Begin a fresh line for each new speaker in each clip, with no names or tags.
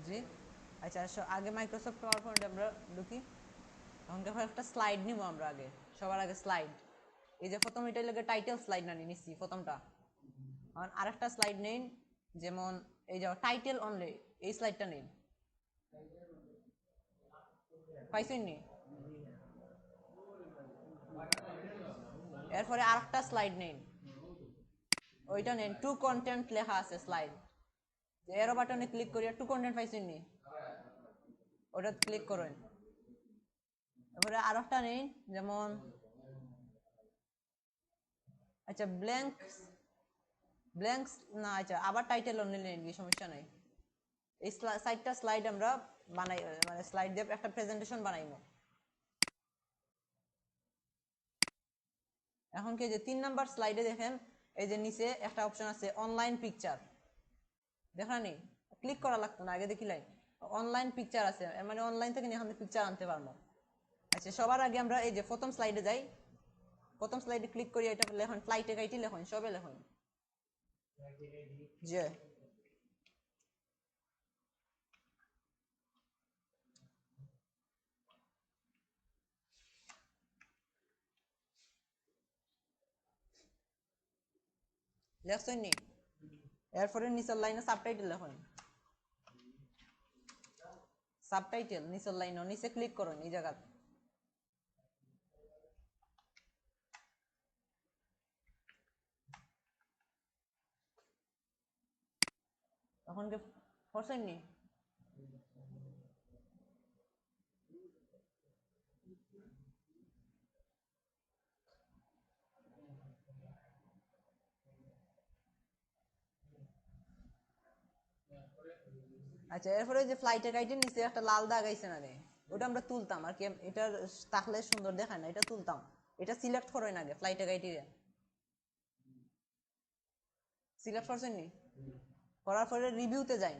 জি আচ্ছা আগে Microsoft power point আমরা ঢুকি এখন দেখো একটা স্লাইড নিব আমরা আগে সবার আগে স্লাইড এই যে প্রথম এটা লাগে টাইটেল স্লাইড না নিচ্ছি প্রথমটা এখন আরেকটা স্লাইড নেই যেমন এই যে টাইটেল অনলি এই স্লাইডটা নেই পাইছেন নি এরপরে আরেকটা স্লাইড নেন ওইটা নেন টু কন্টেন্ট লেখা আছে স্লাইড যে এরো বাটনে ক্লিক করিয়া টু কন্টেন্ট পাইছেন নি ওটা ক্লিক করেন তারপরে আরেকটা নেই যেমন আচ্ছা ব্ল্যাঙ্কস না আচ্ছা আবার টাইটেল অনলি নেন কি সমস্যা নাই এই সাইডটা স্লাইড আমরা বানাই মানে স্লাইড দিয়ে একটা প্রেজেন্টেশন বানাইবো এখন কি যে 3 নাম্বার স্লাইডে দেখেন এই যে নিচে একটা অপশন আছে অনলাইন পিকচার দেখা নেই ক্লিক করা লাগতো না আগে দেখিলাই অনলাইন পিকচার আছে মানে অনলাইন থেকে এখান থেকে পিকচার আনতে পারবো আচ্ছা সবার আগে আমরা এই যে প্রথম স্লাইডে যাই প্রথম স্লাইডে ক্লিক করি এটা লেখন ফ্লাইটে গাইটি লেখন সবে লেখন যে লেখছেন নি এরপরে নিচের লাইনে সাবটাইটেল লেখন সাবটাইটেল নিচের লাইনে নিচে ক্লিক করুন এই জায়গা তখন কি করছেন নি আচ্ছা এরপরে যে ফ্লাইটে গাইটের নিচে একটা লাল দাগ আইছে না রে ওটা আমরা তুলতাম আর কি এটা তাহলে সুন্দর দেখায় না এটা তুলতাম এটা সিলেক্ট করেন আগে ফ্লাইটে গাইটিরে সিলেক্ট করছেন নি করার পরে রিভিউতে যাই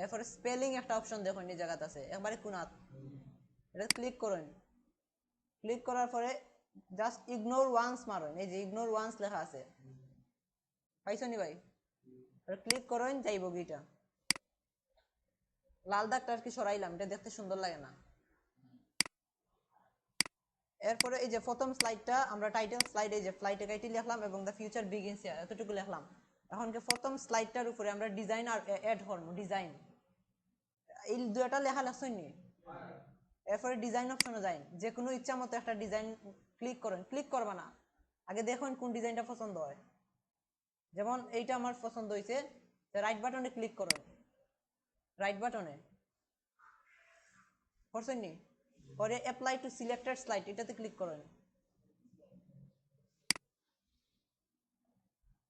এরপরে স্পেলিং একটা অপশন দেখুন এই জায়গাতে আছে একবারে কোনাত এটা ক্লিক করুন ক্লিক করার পরে জাস্ট ইগনোর ওয়ান্স মারুন এই যে ইগনোর ওয়ান্স লেখা আছে পাইছো নি ভাই ক্লিক করুন যাইব গিটা লাল দাগটা আর কি সরাইলাম এটা দেখতে সুন্দর লাগে না এরপরে এই যে প্রথম স্লাইডটা আমরা টাইটেল স্লাইড এই যে ফ্লাইটে গাইটি লিখলাম এবং দ্য ফিউচার বিগিনস হিয়ার এতটুকু লিখলাম এখন কি প্রথম স্লাইডটার উপরে আমরা ডিজাইন আর অ্যাড করব ডিজাইন এই দুটো লেখা লাগছই নি এরপরে ডিজাইন অপশনে যাই যে কোনো ইচ্ছা মতো একটা ডিজাইন ক্লিক করেন ক্লিক করবা না আগে দেখুন কোন ডিজাইনটা পছন্দ হয় যেমন এইটা আমার পছন্দ হয়েছে রাইট বাটনে ক্লিক করুন রাইট বাটনে করছেন নি পরে অ্যাপ্লাই টু সিলেক্টেড স্লাইড এটাতে ক্লিক করুন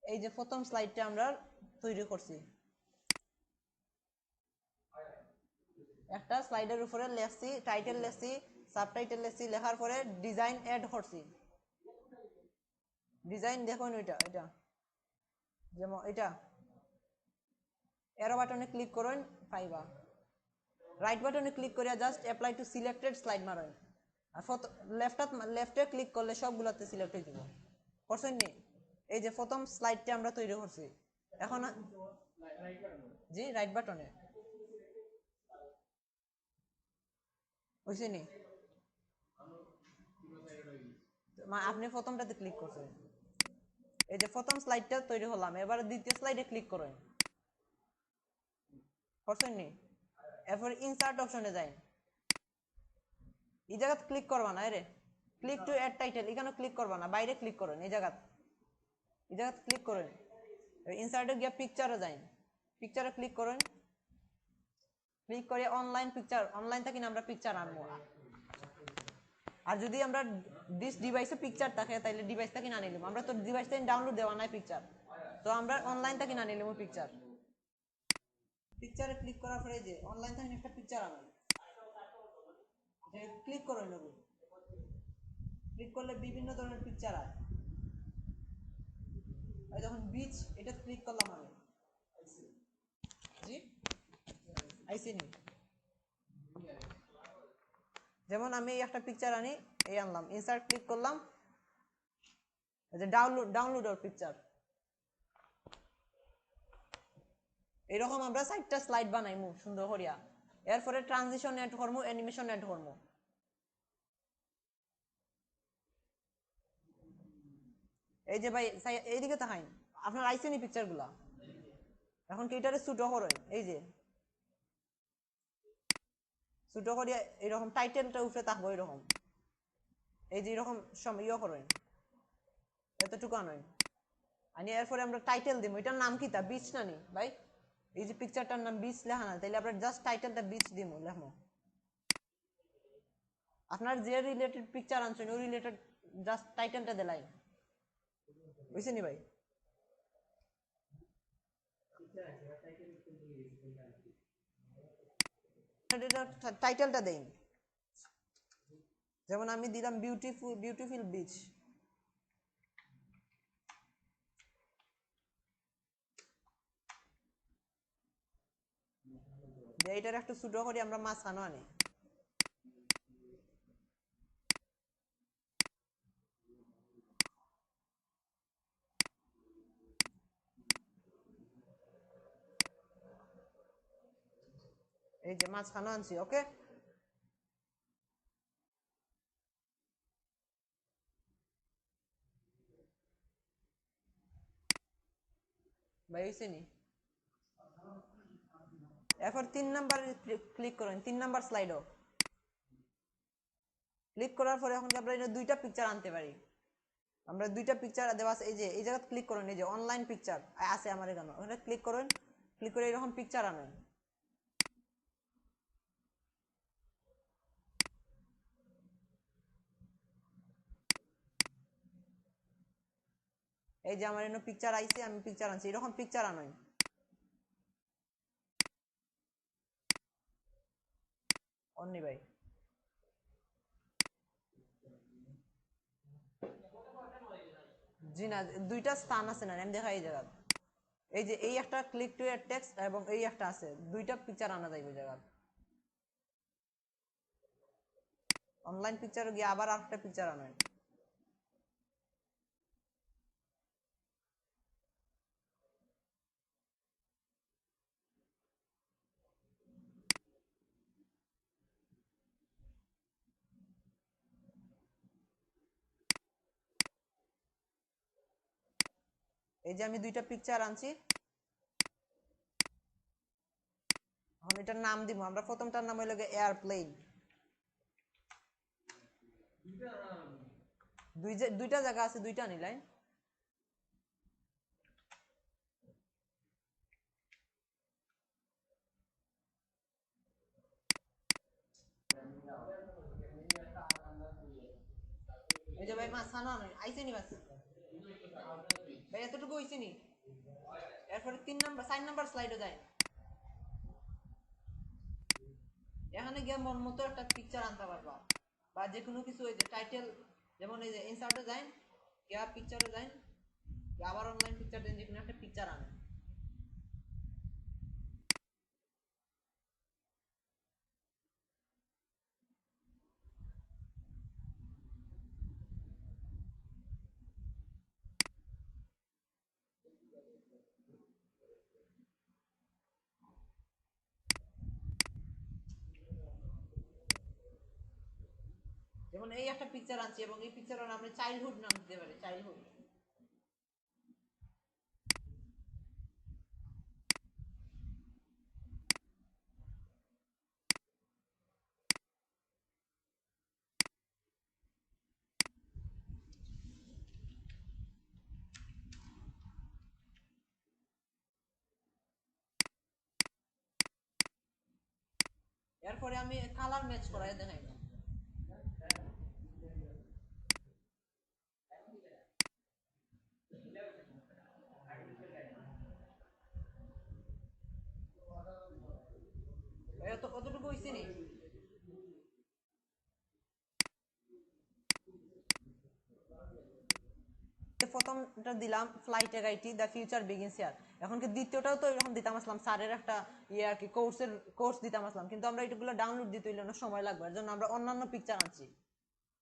এই যে প্রথম স্লাইডটা আমরা তৈরি করছি একটা স্লাইডের উপরে লেখছি টাইটেল লেখছি সাবটাইটেল লেখছি লেখার পরে ডিজাইন অ্যাড করছি ডিজাইন দেখুন ওইটা এটা যেমন এটা এরো বাটনে ক্লিক করুন পাইবা রাইট বাটনে ক্লিক করে just apply to selected slide মারুন আর লেফটে ক্লিক করলে সবগুলোতে সিলেক্ট হয়ে যাব করছেন নি এই যে প্রথম স্লাইডটা আমরা তৈরি করছি এখন জি রাইট বাটনে হয়েছে নি আপনি প্রথমটাতে ক্লিক করছেন এই যে প্রথম স্লাইডটা তৈরি হলাম এবার দ্বিতীয় স্লাইডে ক্লিক করুন করছেন নি এরপর ইনসার্ট অপশনে যাই এই জায়গাতে ক্লিক করবা না রে ক্লিক টু অ্যাড টাইটেল এখানে ক্লিক করবা না বাইরে ক্লিক করুন এই জায়গাতে ক্লিক করুন ইনসার্টে গিয়ে পিকচারে যাই পিকচারে ক্লিক করুন ক্লিক করে অনলাইন পিকচার অনলাইন থেকে আমরা পিকচার আনবো আর যদি আমরা ডিভাইসে পিকচার থাকে তাহলে ডিভাইস থেকে না নিলাম আমরা তো ডিভাইস থেকে ডাউনলোড দেওয়া নাই পিকচার তো আমরা অনলাইন থেকে না নিলাম পিকচার পিকচারে ক্লিক করার পরে যে অনলাইন থেকে একটা পিকচার আনবো ক্লিক করুন ক্লিক করলে বিভিন্ন ধরনের পিকচার হয় যখন বিচ এটা ক্লিক করলাম আমি জি আইসি নি যেমন আমি একটা পিকচার আনি এই আনলাম ইনসার্ট ক্লিক করলাম এই যে ডাউনলোড পিকচার এরকম আমরা 4টা স্লাইড বানাইমু সুন্দর করিয়া। এরপরে ট্রানজিশন এড করমু, অ্যানিমেশন এড করমু। এই যে ভাই এইদিকে তাকাইন, আপনার আইসেনি পিকচারগুলা, এখন কি এটারে ছোট করেন, এই যে ছোট করিয়া এরকম টাইটেলটা উঠে থাকবো এরকম, এই যে এরকম ইয়ে করেন, এতটুকু আনয় আনি। এরপরে আমরা টাইটেল দিব, এটার নাম কি তা বিচ না নি ভাই, এই যে পিকচারটার নাম বিচ লেখা না, তাইলে আমরা জাস্ট টাইটেলটা বিচ দিব, লেখবো আপনার যে রিলেটেড পিকচার আনছেন ওই রিলেটেড জাস্ট টাইটেলটা দিলাই, বুঝছেন নি ভাই? টাইটেলটা দেন, যেমন আমি দিলাম বিউটিফুল বিউটিফুল বিচ। এইটার একটু ছোট করি আমরা মাঝখানে আনি। এই যে মাঝখানে আনছি, ওকে। ভাই হয়েছে নি? এরপর 3 নাম্বার ক্লিক করেন, 3 নাম্বার স্লাইডও ক্লিক করার পরে এখন আমরা এটা দুইটা পিকচার আনতে পারি। আমরা দুইটা পিকচার দেওয়া আছে, এই যে এই জায়গায় ক্লিক করেন, এই যে অনলাইন পিকচার আছে আমার এখানে, ওখানে ক্লিক করেন, ক্লিক করে এরকম পিকচার আনেন। এই যে আমার এখানে পিকচার আইছে, আমি পিকচার আনছি, এরকম পিকচার আনেন। অন্নি ভাই জি না, দুইটা স্থান আছে না, আমি দেখা এই জায়গা, এই যে এই একটা ক্লিক টু এর টেক্সট এবং এই একটা আছে, দুইটা পিকচার আনা যাইবে জায়গা। অনলাইন পিকচার গিয়ে আবার আরেকটা পিকচার আনেন। এই যে আমি দুইটা পিকচার আনছি, এখন এটার নাম দিব আমরা, প্রথমটার নাম হইল এয়ারপ্লেন। দুইটা জায়গা আছে, দুইটা নিলাই। এই যে ভাই মাঝখানে আনেন, আইসে নি বাস ভাই, এতটুকু হইছে নি? এরপরে 4 নাম্বার স্লাইডে যায়, এখানে গিয়ে মন মতো একটা পিকচার আনতে পারবা, বা যে কোনো কিছু, এই যে টাইটেল, যেমন এই যে ইনসার্টে যান, গিয়া পিকচারে যান, আবার অনলাইন পিকচার দেন, যে কোনো একটা পিকচার আনেন। যেমন এই একটা পিকচার আনছি, এবং এই পিকচারের নাম চাইল্ডহুড নাম দিতে পারি, চাইল্ডহুড। এরপরে আমি কালার ম্যাচ করাই দেখাই, কতটুকু হয়েছে নি? প্রথমটা দিলাম ফ্লাইট এগাইটি দ্য ফিউচার বিগিনস হিয়ার, এখন কি দ্বিতীয়টাও তো এরকম দিতাম আসলাম, স্যারের একটা ইয়ে আর কি কোর্স দিতাম আসলাম, কিন্তু আমরা এগুলো ডাউনলোড দিতে হইলে না সময় লাগবে, এর জন্য আমরা অন্যান্য পিকচার আনছি।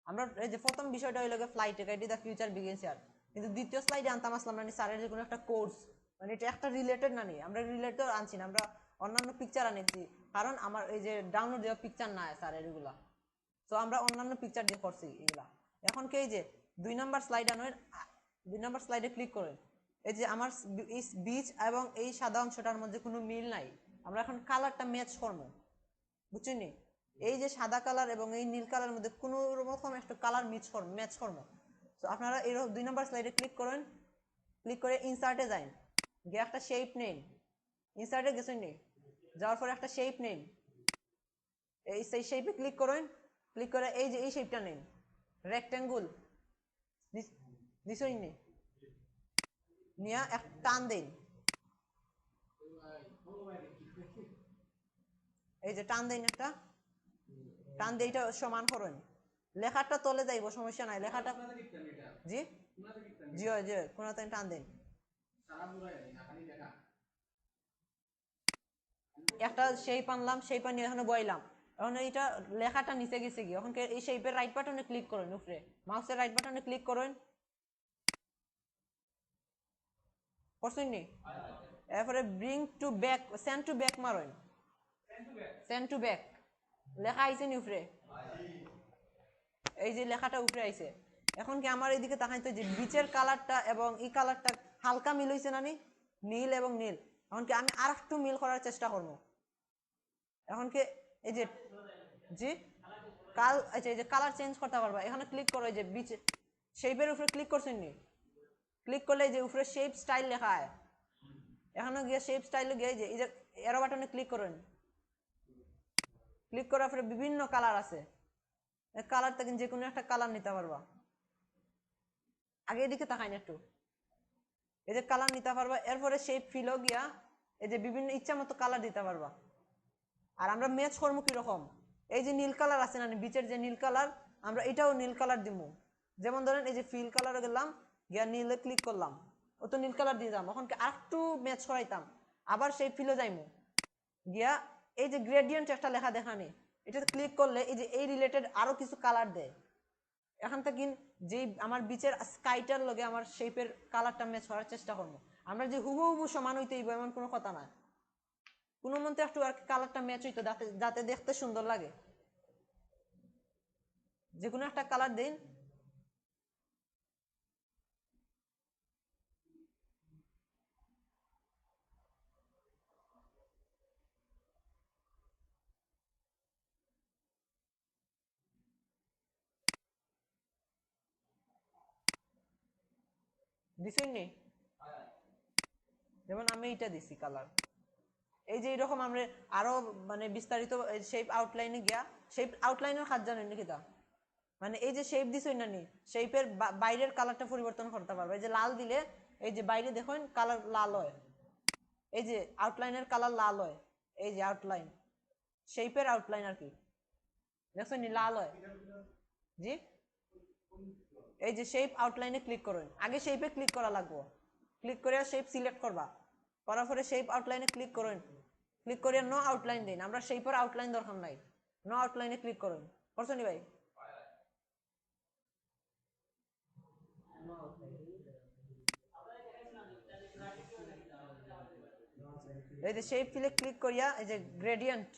আমরা এই যে প্রথম বিষয়টা হইলো ফ্লাইট এগাইটি দ্য ফিউচার বিগিনস হিয়ার, কিন্তু দ্বিতীয় স্লাইডে আনতাম আসলাম মানে স্যারের যে কোনো একটা কোর্স, মানে এটা একটা রিলেটেড না, আমরা রিলেটেড আনছি না, আমরা অন্যান্য পিকচার আনেছি, কারণ আমার এই যে ডাউনলোড দেওয়া পিকচার না স্যার এগুলা, তো আমরা অন্যান্য পিকচার দিয়ে করছি এগুলা। এখন কি এই যে 2 নাম্বার স্লাইড আনেন, 2 নাম্বার স্লাইডে ক্লিক করেন, এই যে আমার এই বীজ এবং এই সাদা অংশটার মধ্যে কোনো মিল নাই, আমরা এখন কালারটা ম্যাচ করবো, বুঝছেন? এই যে সাদা কালার এবং এই নীল কালারের মধ্যে কোনো রকম একটা কালার ম্যাচ করবো। তো আপনারা এরকম 2 নাম্বার স্লাইডে ক্লিক করেন, ক্লিক করে ইনসার্টে যান, গিয়ে একটা শেপ নেন, ইনসার্টে গেছেন নি, যাওয়ার পরে একটা শেপ নেন, এই সেই শেপে ক্লিক করেন, ক্লিক করে এই যে এই শেপটা নেন, রেক্টেঙ্গুল দিছই নি, নিয়ে এক টান দেন, এই যে টান দেন একটা, টান দিয়ে এটা সমান করেন, লেখাটা তলে যাইব সমস্যা নাই, লেখাটা জি জি জি কোনাতে টান দেন, একটা শেপ আনলাম, শেপ আনিয়ে এখানে বইলাম, এখন এইটা লেখাটা নিচে গেছে কি, এখন এই শেপের রাইট বাটনে ক্লিক করেন, উপরে মাউসের রাইট বাটনে ক্লিক করেন, করছেন নি, এরপরে bring to back, send to back মারেন, সেন্ড টু ব্যাক লেখা আইছে নি উপরে, এই যে লেখাটা উপরে আইছে, এখন কি আমার এইদিকে তাকাইতে যে বিচের কালারটা এবং এই কালারটা হালকা মিল হইছে না নি, নীল এবং নীল, এখন কি আমি আর একটু মিল করার চেষ্টা করবো, এখন কি এই যে জি আচ্ছা এই যে কালার চেঞ্জ করতে পারবা, এখানে ক্লিক করো, এই যে বিচ শেপের উপরে ক্লিক করছেন নি, ক্লিক করলে যে উপরে শেপ স্টাইল লেখা হয়, এখানে গিয়ে শেপ স্টাইলে গিয়ে এই যে এরো বাটনে ক্লিক করেন, ক্লিক করার পরে বিভিন্ন কালার আছে, কালার থেকে যে কোনো একটা কালার নিতে পারবা, আগে এদিকে তাকাই না একটু, এই যে কালার নিতে পারবা, এরপরে শেপ ফিলও গিয়া এই যে বিভিন্ন ইচ্ছা মতো কালার দিতে পারবা, আর আমরা ম্যাচ করবো কিরকম, এই যে নীল কালার আছে না বিচের যে নীল কালার, আমরা এটাও নীল কালার দিব, যেমন ধরেন এই যে ফিল কালারে গেলাম, গিয়া নীলে ক্লিক করলাম, ও তো নীল কালার দিয়ে যাম, এখন আরেকটু ম্যাচ করাইতাম, আবার সেই ফিলে যাইমু, গিয়া এই যে গ্রেডিয়েন্ট একটা লেখা দেখানি, এটাতে ক্লিক করলে এই যে এই রিলেটেড আরো কিছু কালার দেয়, এখান থেকে যে আমার বিচের স্কাইটার লগে আমার শেপের কালারটা ম্যাচ করার চেষ্টা করবো, আমরা যে হুবহু সমান হইতে এমন কোনো কথা না, কোনো মতে একটু আর কালারটা ম্যাচ হইতো যাতে দেখতে সুন্দর লাগে, যে কোনো একটা কালার দিন, দিছই নি, যেমন আমি এইটা দিছি কালার, এই যে এরকম আমরা আরো মানে বিস্তারিত শেপ আউটলাইনে গিয়া, শেপ আউটলাইনের কাজ জানেন নাকি তা, মানে এই যে শেপ দিছই না নি, শেপের বাইরের কালারটা পরিবর্তন করতে পারবে, এই যে লাল দিলে এই যে বাইরে দেখুন কালার লাল হয়, এই যে আউটলাইনের কালার লাল হয়, এই যে আউটলাইন শেপের আউটলাইন আর কি, দেখছেন নি লাল হয়, জি এই যে শেপ আউটলাইনে ক্লিক করুন, আগে শেপে ক্লিক করা লাগবে, ক্লিক করে শেপ সিলেক্ট করবা, করার পরে শেপ আউটলাইনে ক্লিক করুন, ক্লিক করে নো আউটলাইন দিন, আমরা শেপের আউটলাইন দরকার নাই, নো আউটলাইনে ক্লিক করুন, করছো নি ভাই, এই যে শেপ ফিলে ক্লিক করিয়া এই যে গ্রেডিয়েন্ট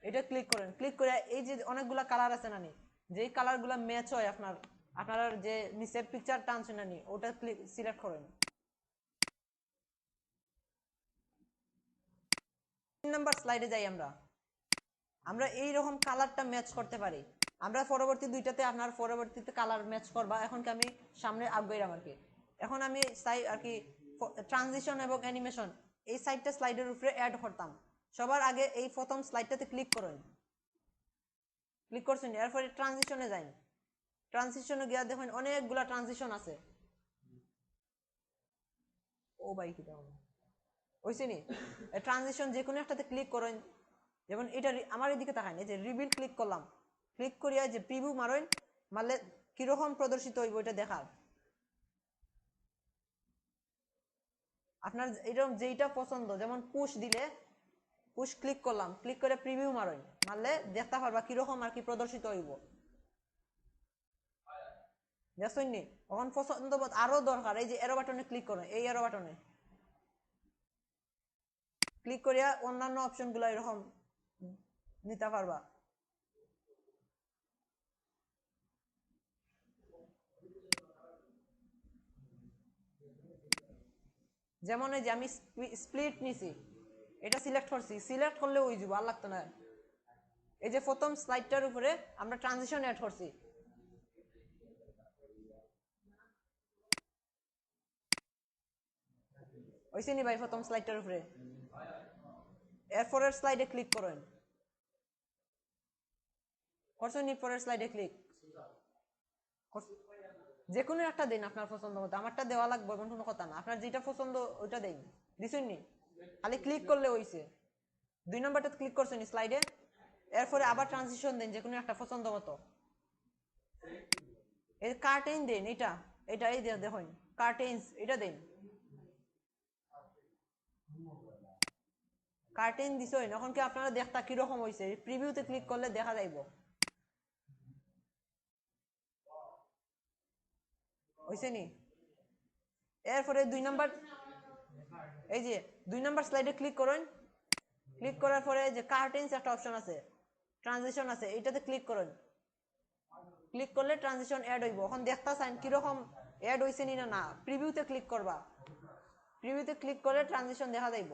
এটা ক্লিক করেন, ক্লিক করে এই যে অনেকগুলা কালার আছে না নি, যেই কালারগুলা ম্যাচ হয় আপনার যে নিচের পিকচার টানছে না নি, ওটা ক্লিক সিলেক্ট করেন, 3 নাম্বার স্লাইডে যাই, আমরা এইরকম কালারটা ম্যাচ করতে পারি, আমরা পরবর্তী দুইটাতে আপনার পরবর্তীতে কালার ম্যাচ করবা, এখন কি আমি সামনে আগাইলাম আর কি, এখন আমি চাই আর কি ট্রানজিশন এবং অ্যানিমেশন এই সাইডটা স্লাইডের উপরে অ্যাড করতাম, সবার আগে এই প্রথম স্লাইডটাতে ক্লিক করুন, ক্লিক করছেন, এরপরে ট্রানজিশনে যাই, ট্রানজিশনে গিয়া দেখুন অনেকগুলা ট্রানজিশন আছে, ও ভাই কি দাও হইছে নি, ট্রানজিশন যে কোনো একটাতে ক্লিক করেন, যেমন এটা আমার এদিকে তাকান, এই যে রিবিল ক্লিক করলাম, ক্লিক করিয়া যে প্রিভিউ মারেন, মারলে কিরকম প্রদর্শিত হইব এটা দেখার, আপনার এরকম যেইটা পছন্দ, যেমন পুশ দিলে পুশ ক্লিক করলাম, ক্লিক করে প্রিভিউ মারেন, মারলে দেখতে পারবা কিরকম আর কি প্রদর্শিত হইব, দেখছেন নি, তখন পছন্দ আরো দরকার, এই যে এরো বাটনে ক্লিক করেন, এই এরো বাটনে ক্লিক করিয়া অন্যান্য অপশনগুলো এরকম নিতে পারবা। যেমন এই যে আমি স্প্লিট নিছি, এটা সিলেক্ট করছি, সিলেক্ট করলে ওই যাব, আর লাগতো না। এই যে প্রথম স্লাইডটার উপরে আমরা ট্রানজিশন অ্যাড করছি, হইছে নি ভাই? প্রথম স্লাইডটার উপরে এরপরের স্লাইডে ক্লিক করেন, করছেন নি? পরের স্লাইডে ক্লিক যে কোনো একটা দিন আপনার পছন্দ মতো, আমারটা দেওয়া লাগবে এমন কোনো কথা না, আপনার যেটা পছন্দ ওইটা দেন। দিছেন নি? খালি ক্লিক করলে হইছে। 2 নম্বরটা ক্লিক করছেন স্লাইডে, এরপরে আবার ট্রানজিশন দেন যে কোনো একটা পছন্দ মতো। এই কার্টেন দেন, এটা এটা এই দেখুন কার্টেন্স, এটা দেন। কার্টেন দিছেন, এখন কি আপনারা দেখতা কিরকম হয়েছে? প্রিভিউতে ক্লিক করলে দেখা যাইব, হয়েছে নি? এরপরে 2 নম্বর, এই যে 2 নম্বর স্লাইডে ক্লিক করেন, ক্লিক করার পরে যে কার্টেন্স একটা অপশন আছে, ট্রানজিশন আছে, এটাতে ক্লিক করেন। ক্লিক করলে ট্রানজিশন অ্যাড হইব। এখন দেখতা চান কিরকম অ্যাড হয়েছে নি না। প্রিভিউতে ক্লিক করবা, প্রিভিউতে ক্লিক করলে ট্রানজিশন দেখা যাইব।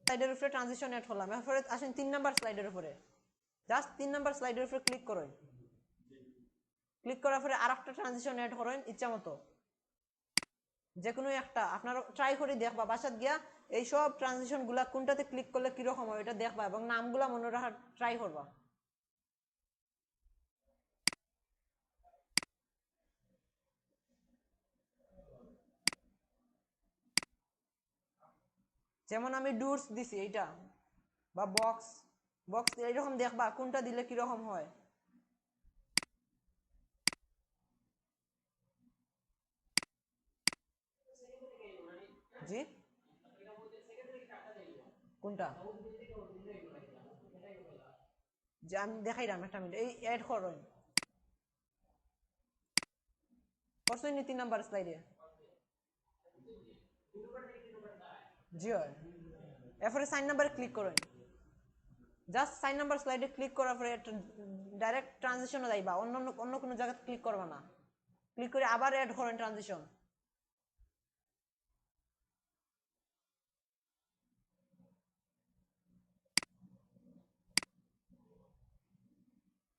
স্লাইডের উপরে ট্রানজিশন অ্যাড করলাম, এরপরে আসেন 3 নাম্বার স্লাইডের উপরে, জাস্ট 3 নাম্বার স্লাইডের উপরে ক্লিক করেন। ক্লিক করার পরে আর একটা ট্রানজিশন অ্যাড করেন ইচ্ছা মতো, যে কোনো একটা আপনারা ট্রাই করে দেখবা বাসাত গিয়া, এই সব ট্রানজিশন গুলা কোনটাতে ক্লিক করলে কিরকম হয় এটা দেখবা এবং নামগুলা মনে রাখার ট্রাই করবা। যেমন আমি ডুরস দিছি এইটা, বা বক্স, বক্স এইরকম দেখবা কোনটা দিলে কিরকম হয়। জি, কোনটা? যে আমি দেখাইলাম একটা মিনিট, এই অ্যাড করেন, করছেন নি 3 নাম্বার স্লাইডে? জি হয়। এরপরে 4 নাম্বারে ক্লিক করেন, জাস্ট 4 নাম্বার স্লাইডে ক্লিক করার পরে ডাইরেক্ট ট্রানজিশনে যাইবা, অন্য কোনো জায়গাতে ক্লিক করবা না। ক্লিক করে আবার অ্যাড করেন ট্রানজিশন,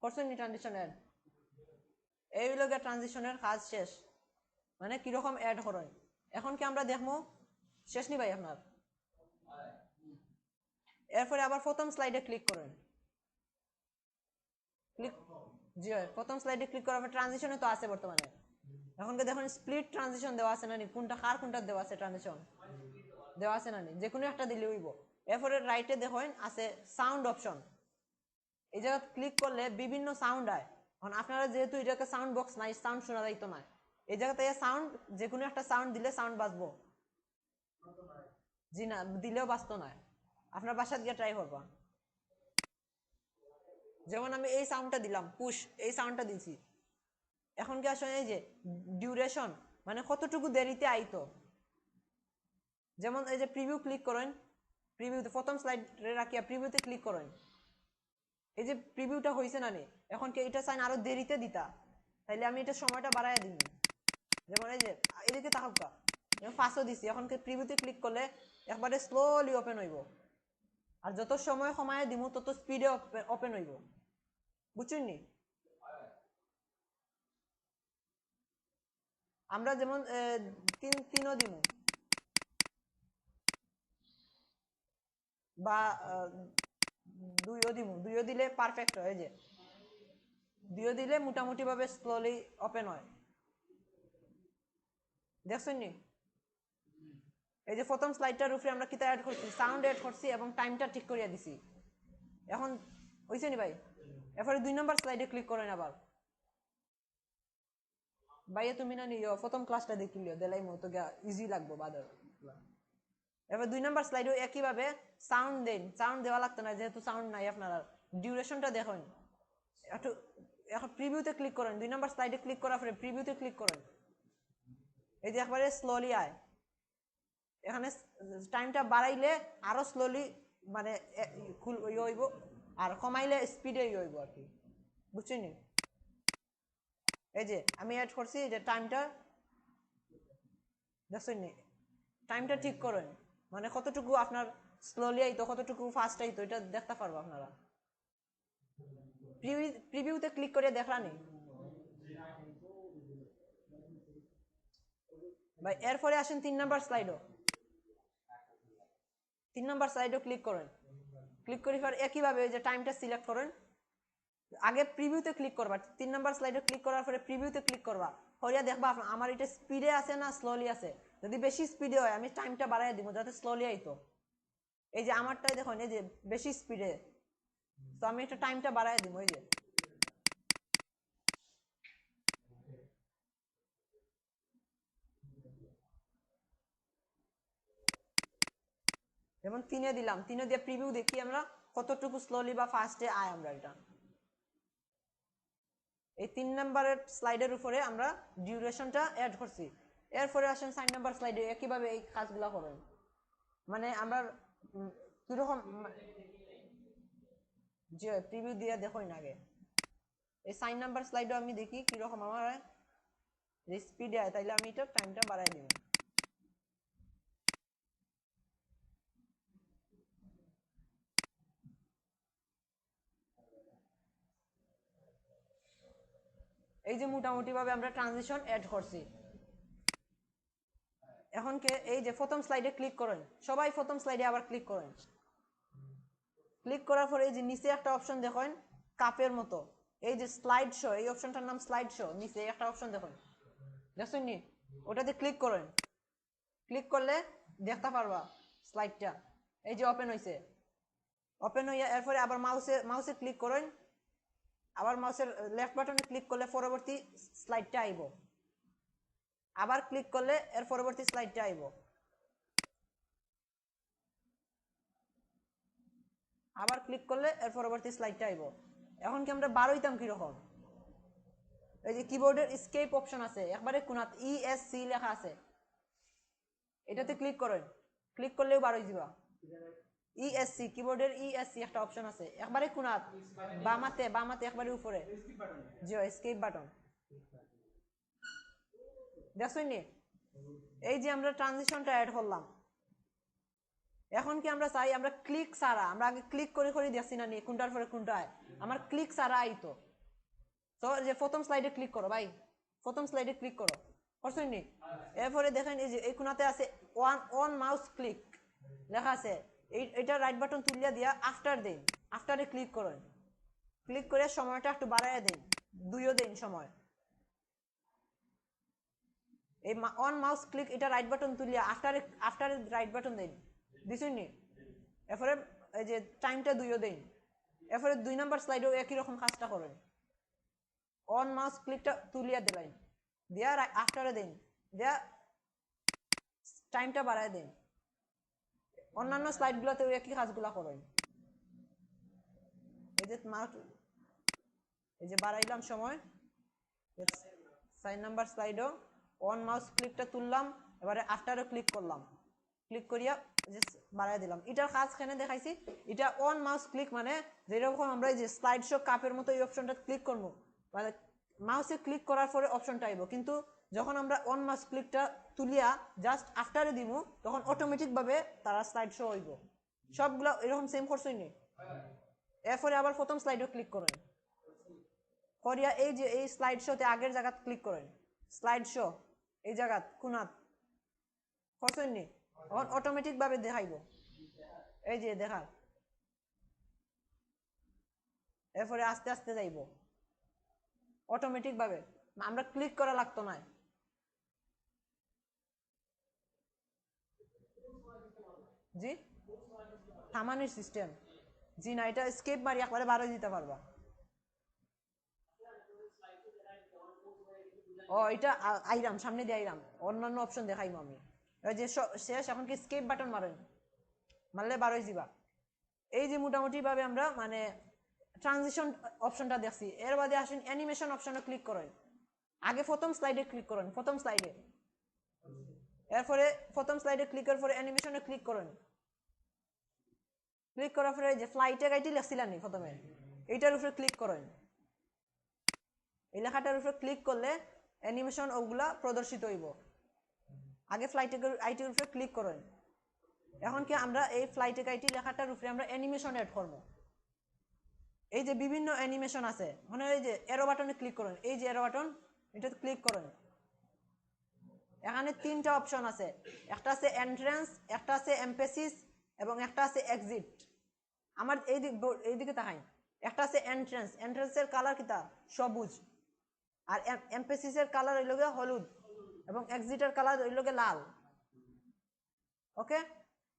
করছেন নি ট্রানজিশন অ্যাড? এই হলো ট্রানজিশনের কাজ শেষ, মানে কিরকম অ্যাড করেন। এখন কি আমরা দেখবো? শেষ নি ভাই আপনার? এরপরে আবার প্রথম স্লাইডে ক্লিক করেন, ক্লিক, জি হয়, প্রথম স্লাইডে ক্লিক করার পর ট্রানজিশনে তো আছে বর্তমানে। এখন কি দেখুন স্প্লিট ট্রানজিশন দেওয়া আছে না নি? কোনটা কার কোনটা দেওয়া আছে ট্রানজিশন দেওয়া আছে না নি? যে কোনো একটা দিলে হইব। এরপরে রাইটে দেখুন আছে সাউন্ড অপশন, এই জায়গা ক্লিক করলে বিভিন্ন সাউন্ড হয়। এখন আপনারা যেহেতু এটাকে সাউন্ড বক্স নাই, সাউন্ড শোনা যাইতো না, এই জায়গাতে সাউন্ড, যে কোনো একটা সাউন্ড দিলে সাউন্ড বাজবো। জি না, দিলেও বাজতো না, আপনার বাসাত গিয়ে ট্রাই করবা। যেমন আমি এই সাউন্ডটা দিলাম, পুশ, এই সাউন্ডটা দিছি। এখন কি আসলে এই যে ডিউরেশন, মানে কতটুকু দেরিতে আইতো, যেমন এই যে প্রিভিউ ক্লিক করেন, প্রিভিউতে প্রথম স্লাইড রাখিয়া প্রিভিউতে ক্লিক করেন, এই যে প্রিভিউটা হয়েছে না নি, এখন কি এটা চাইন আরো দেরিতে দিতা, তাইলে আমি এটা সময়টা বাড়াইয়া দিই। যেমন এই যে এদিকে তাহকা ফাঁসও দিছি, এখন কি প্রিভিউতে ক্লিক করলে একবারে স্লোলি ওপেন হইব, আর যত সময় সময়ে দিব তত স্পিডে ওপেন হইব, বুঝছেন নি? আমরা যেমন তিনও দিব, বা দুইও দিব, দুইও দিলে পারফেক্ট হয়, যে দুইও দিলে মোটামুটি ভাবে স্লোলি ওপেন হয়, দেখছেন নি? এই যে প্রথম স্লাইডটার উপরে আমরা কিতা অ্যাড করছি, সাউন্ড অ্যাড করছি এবং টাইমটা ঠিক করিয়া দিছি। এখন হইছে নি ভাই? এরপরে 2 নম্বর স্লাইডে ক্লিক করেন আবার। ভাইয়া তুমি না নিও প্রথম ক্লাসটা দেখিলিও দেলাই মতো ইজি লাগবো বাদর। এবার 2 নম্বর স্লাইডে একইভাবে সাউন্ড দেন, সাউন্ড দেওয়া লাগতো না যেহেতু সাউন্ড নাই আপনার। ডিউরেশনটা দেখুন একটু, এখন প্রিভিউতে ক্লিক করেন, 2 নম্বর স্লাইডে ক্লিক করার পরে প্রিভিউতে ক্লিক করেন, এই যে একবারে স্লোলি আয়, এখানে টাইমটা বাড়াইলে আরো স্লোলি মানে হইব, আর কমাইলে স্পিডে হইব আর কি, বুঝছেন? এই যে আমি অ্যাড করছি যে টাইমটা দেখছেন, টাইমটা ঠিক করেন, মানে কতটুকু আপনার স্লোলি আইতো কতটুকু ফাস্ট আইতো এটা দেখতে পারবো আপনারা। প্রিভিউতে ক্লিক করে দেখলানি ভাই। এরপরে আসেন 3 নাম্বার স্লাইডও, 3 নাম্বার স্লাইডও ক্লিক করেন। ক্লিক করে পর একইভাবে যে টাইমটা সিলেক্ট করেন, আগে প্রিভিউতে ক্লিক করবা, 3 নাম্বার স্লাইডে ক্লিক করার পরে প্রিভিউতে ক্লিক করবা, করিয়া দেখবা আমার এটা স্পিডে আছে না স্লোলি আছে। যদি বেশি স্পিডে হয় আমি টাইমটা বাড়াই দিব যাতে স্লোলি আইতো। এই যে আমারটাই দেখুন এই যে বেশি স্পিডে, তো আমি একটা টাইমটা বাড়াই দিব। এই যে যেমন 3-এ দিলাম, 3-এ দিয়ে প্রিভিউ দেখি আমরা কতটুকু স্লোলি বা ফাস্টে আয় আমরা এটা। এই 3 নাম্বারের স্লাইডের উপরে আমরা ডিউরেশনটা অ্যাড করছি। এরপরে আসেন 4 নাম্বার স্লাইডে একইভাবে এই কাজগুলো করেন, মানে আমরা কিরকম যে প্রিভিউ দিয়ে দেখোই না আগে। এই 4 নাম্বার স্লাইডও আমি দেখি কিরকম আমার স্পিডে আয়, তাইলে আমি এটা টাইমটা বাড়াই দিব। এই যে মোটামুটি ভাবে আমরা ট্রানজিশন অ্যাড করছি। এখন কে এই যে প্রথম স্লাইডে ক্লিক করেন, সবাই প্রথম স্লাইডে আবার ক্লিক করেন। ক্লিক করার পরে এই যে নিচে একটা অপশন দেখেন কাপের মতো, এই যে স্লাইড শো, এই অপশনটার নাম স্লাইড শো, নিচে একটা অপশন দেখুন, দেখছেন নি? ওটাতে ক্লিক করেন। ক্লিক করলে দেখতে পারবা স্লাইডটা এই যে ওপেন হয়েছে। ওপেন হইয়া এরপরে আবার মাউসে ক্লিক করেন, আবার মাউসের লেফট বাটনে ক্লিক করলে পরবর্তী স্লাইডটা আইব, আবার ক্লিক করলে এর পরবর্তী স্লাইডটা আইব, আবার ক্লিক করলে এর পরবর্তী স্লাইডটা আইব। এখন কি আমরা বার হইতাম কিরকম? এই যে কিবোর্ডের স্কেপ অপশন আছে একবারে কোনাত ESC লেখা আছে, এটাতে ক্লিক করেন। ক্লিক করলেও বার হয়ে যাবা। ESC কিবোর্ডের ESC একটা অপশন আছে একবারে কোনাত বামাতে একবারে উপরে, জি এসকেপ বাটন, দেখছেন নি? এই যে আমরা ট্রানজিশনটা অ্যাড করলাম। এখন কি আমরা চাই আমরা ক্লিক ছাড়া, আমরা আগে ক্লিক করে করে দিচ্ছি না নি কোনটার পরে কোনটায়, আমার ক্লিক ছাড়া আইতো। তো যে প্রথম স্লাইডে ক্লিক করো ভাই, প্রথম স্লাইডে ক্লিক করো, করছেন নি? এরপরে দেখেন এই যে এই কোনাতে আছে অন মাউস ক্লিক লেখা আছে, এইটা রাইট বাটন তুলিয়া দিয়া আফটার দেন, আফটারে ক্লিক করেন। ক্লিক করে সময়টা একটু বাড়াইয়া দেন, 2ও দেন সময়। এই অন মাউস ক্লিক এটা রাইট বাটন তুলিয়া আফটারে রাইট বাটন দেন, দিছেন নি? এরপরে এই যে টাইমটা 2ও দেন। এরপরে 2 নাম্বার স্লাইডেও একই রকম কাজটা করেন, অন মাউস ক্লিকটা তুলিয়া দিলেন, দিয়া আফটারে দেন, দিয়া টাইমটা বাড়ায় দেন। অন্যান্য স্লাইডগুলোতেও একই কাজগুলো করেন। এই যে এই যে বাড়াইলাম সময়, 4 নাম্বার স্লাইডও অন মাউস ক্লিকটা তুললাম, এবারে আফটারে ক্লিক করলাম, ক্লিক করিয়া যে বাড়াই দিলাম। এটার কাজ এখানে দেখাইছি। এটা অন মাউস ক্লিক মানে যেরকম আমরা এই যে স্লাইড শো কাপের মতো এই অপশনটা ক্লিক করবো, মানে মাউসে ক্লিক করার পরে অপশনটা আইব, কিন্তু যখন আমরা অন মাউস ক্লিকটা তুলিয়া জাস্ট আফটারে দিব তখন অটোমেটিক ভাবে তারা স্লাইড শো হইব। সবগুলো এরকম সেম করছই নি? এরপরে আবার প্রথম স্লাইডে ক্লিক করেন, করিয়া এই যে এই স্লাইড শোতে আগের জায়গা ক্লিক করেন, স্লাইড শো এই জায়গা কোনাত করছেন নি? তখন অটোমেটিক ভাবে দেখাইব, এই যে দেখার। এরপরে আস্তে আস্তে যাইব অটোমেটিক ভাবে, আমরা ক্লিক করা লাগতো না। জি থামানোর সিস্টেম, জি না, এটা স্কেপ মারি একবারে বারো দিতে পারবা। ও এটা আইরাম সামনে দিয়ে আইরাম, অন্যান্য অপশন দেখাইম আমি। ওই যে শেষ, এখন কি স্কেপ বাটন মারেন, মারলে বারোই যাবা। এই যে মোটামুটি ভাবে আমরা মানে ট্রানজিশন অপশনটা দেখছি। এর বাদে আসেন অ্যানিমেশন অপশনে ক্লিক করেন। আগে প্রথম স্লাইডে ক্লিক করেন, প্রথম স্লাইডে এরপরে প্রথম স্লাইডে ক্লিক করার পরে অ্যানিমেশনে ক্লিক করুন। ক্লিক করার পরে যে ফ্লাইটে গাইটি লিখছিলেন প্রথমে এইটার উপরে ক্লিক করুন। এই লেখাটার উপরে ক্লিক করলে অ্যানিমেশন ওগুলা প্রদর্শিত হইব। আগে ফ্লাইটে আইটির উপরে ক্লিক করুন। এখন কি আমরা এই ফ্লাইটে আইটি লেখাটার উপরে আমরা অ্যানিমেশন অ্যাড করব। এই যে বিভিন্ন অ্যানিমেশন আছে, মানে এই যে এরো বাটনে ক্লিক করুন, এই যে এরো বাটন এটাতে ক্লিক করুন। এখানে তিনটা অপশন আছে, একটা আছে এন্ট্রান্স, একটা আছে এমপেসিস এবং একটা আছে এক্সিট। আমার এইদিকে তাকাই, একটা আছে এন্ট্রান্স, এন্ট্রান্সের কালার কিটা সবুজ, আর এমপেসিসের কালার হইল গিয়ে হলুদ এবং এক্সিটের কালার হইল গিয়ে লাল। ওকে,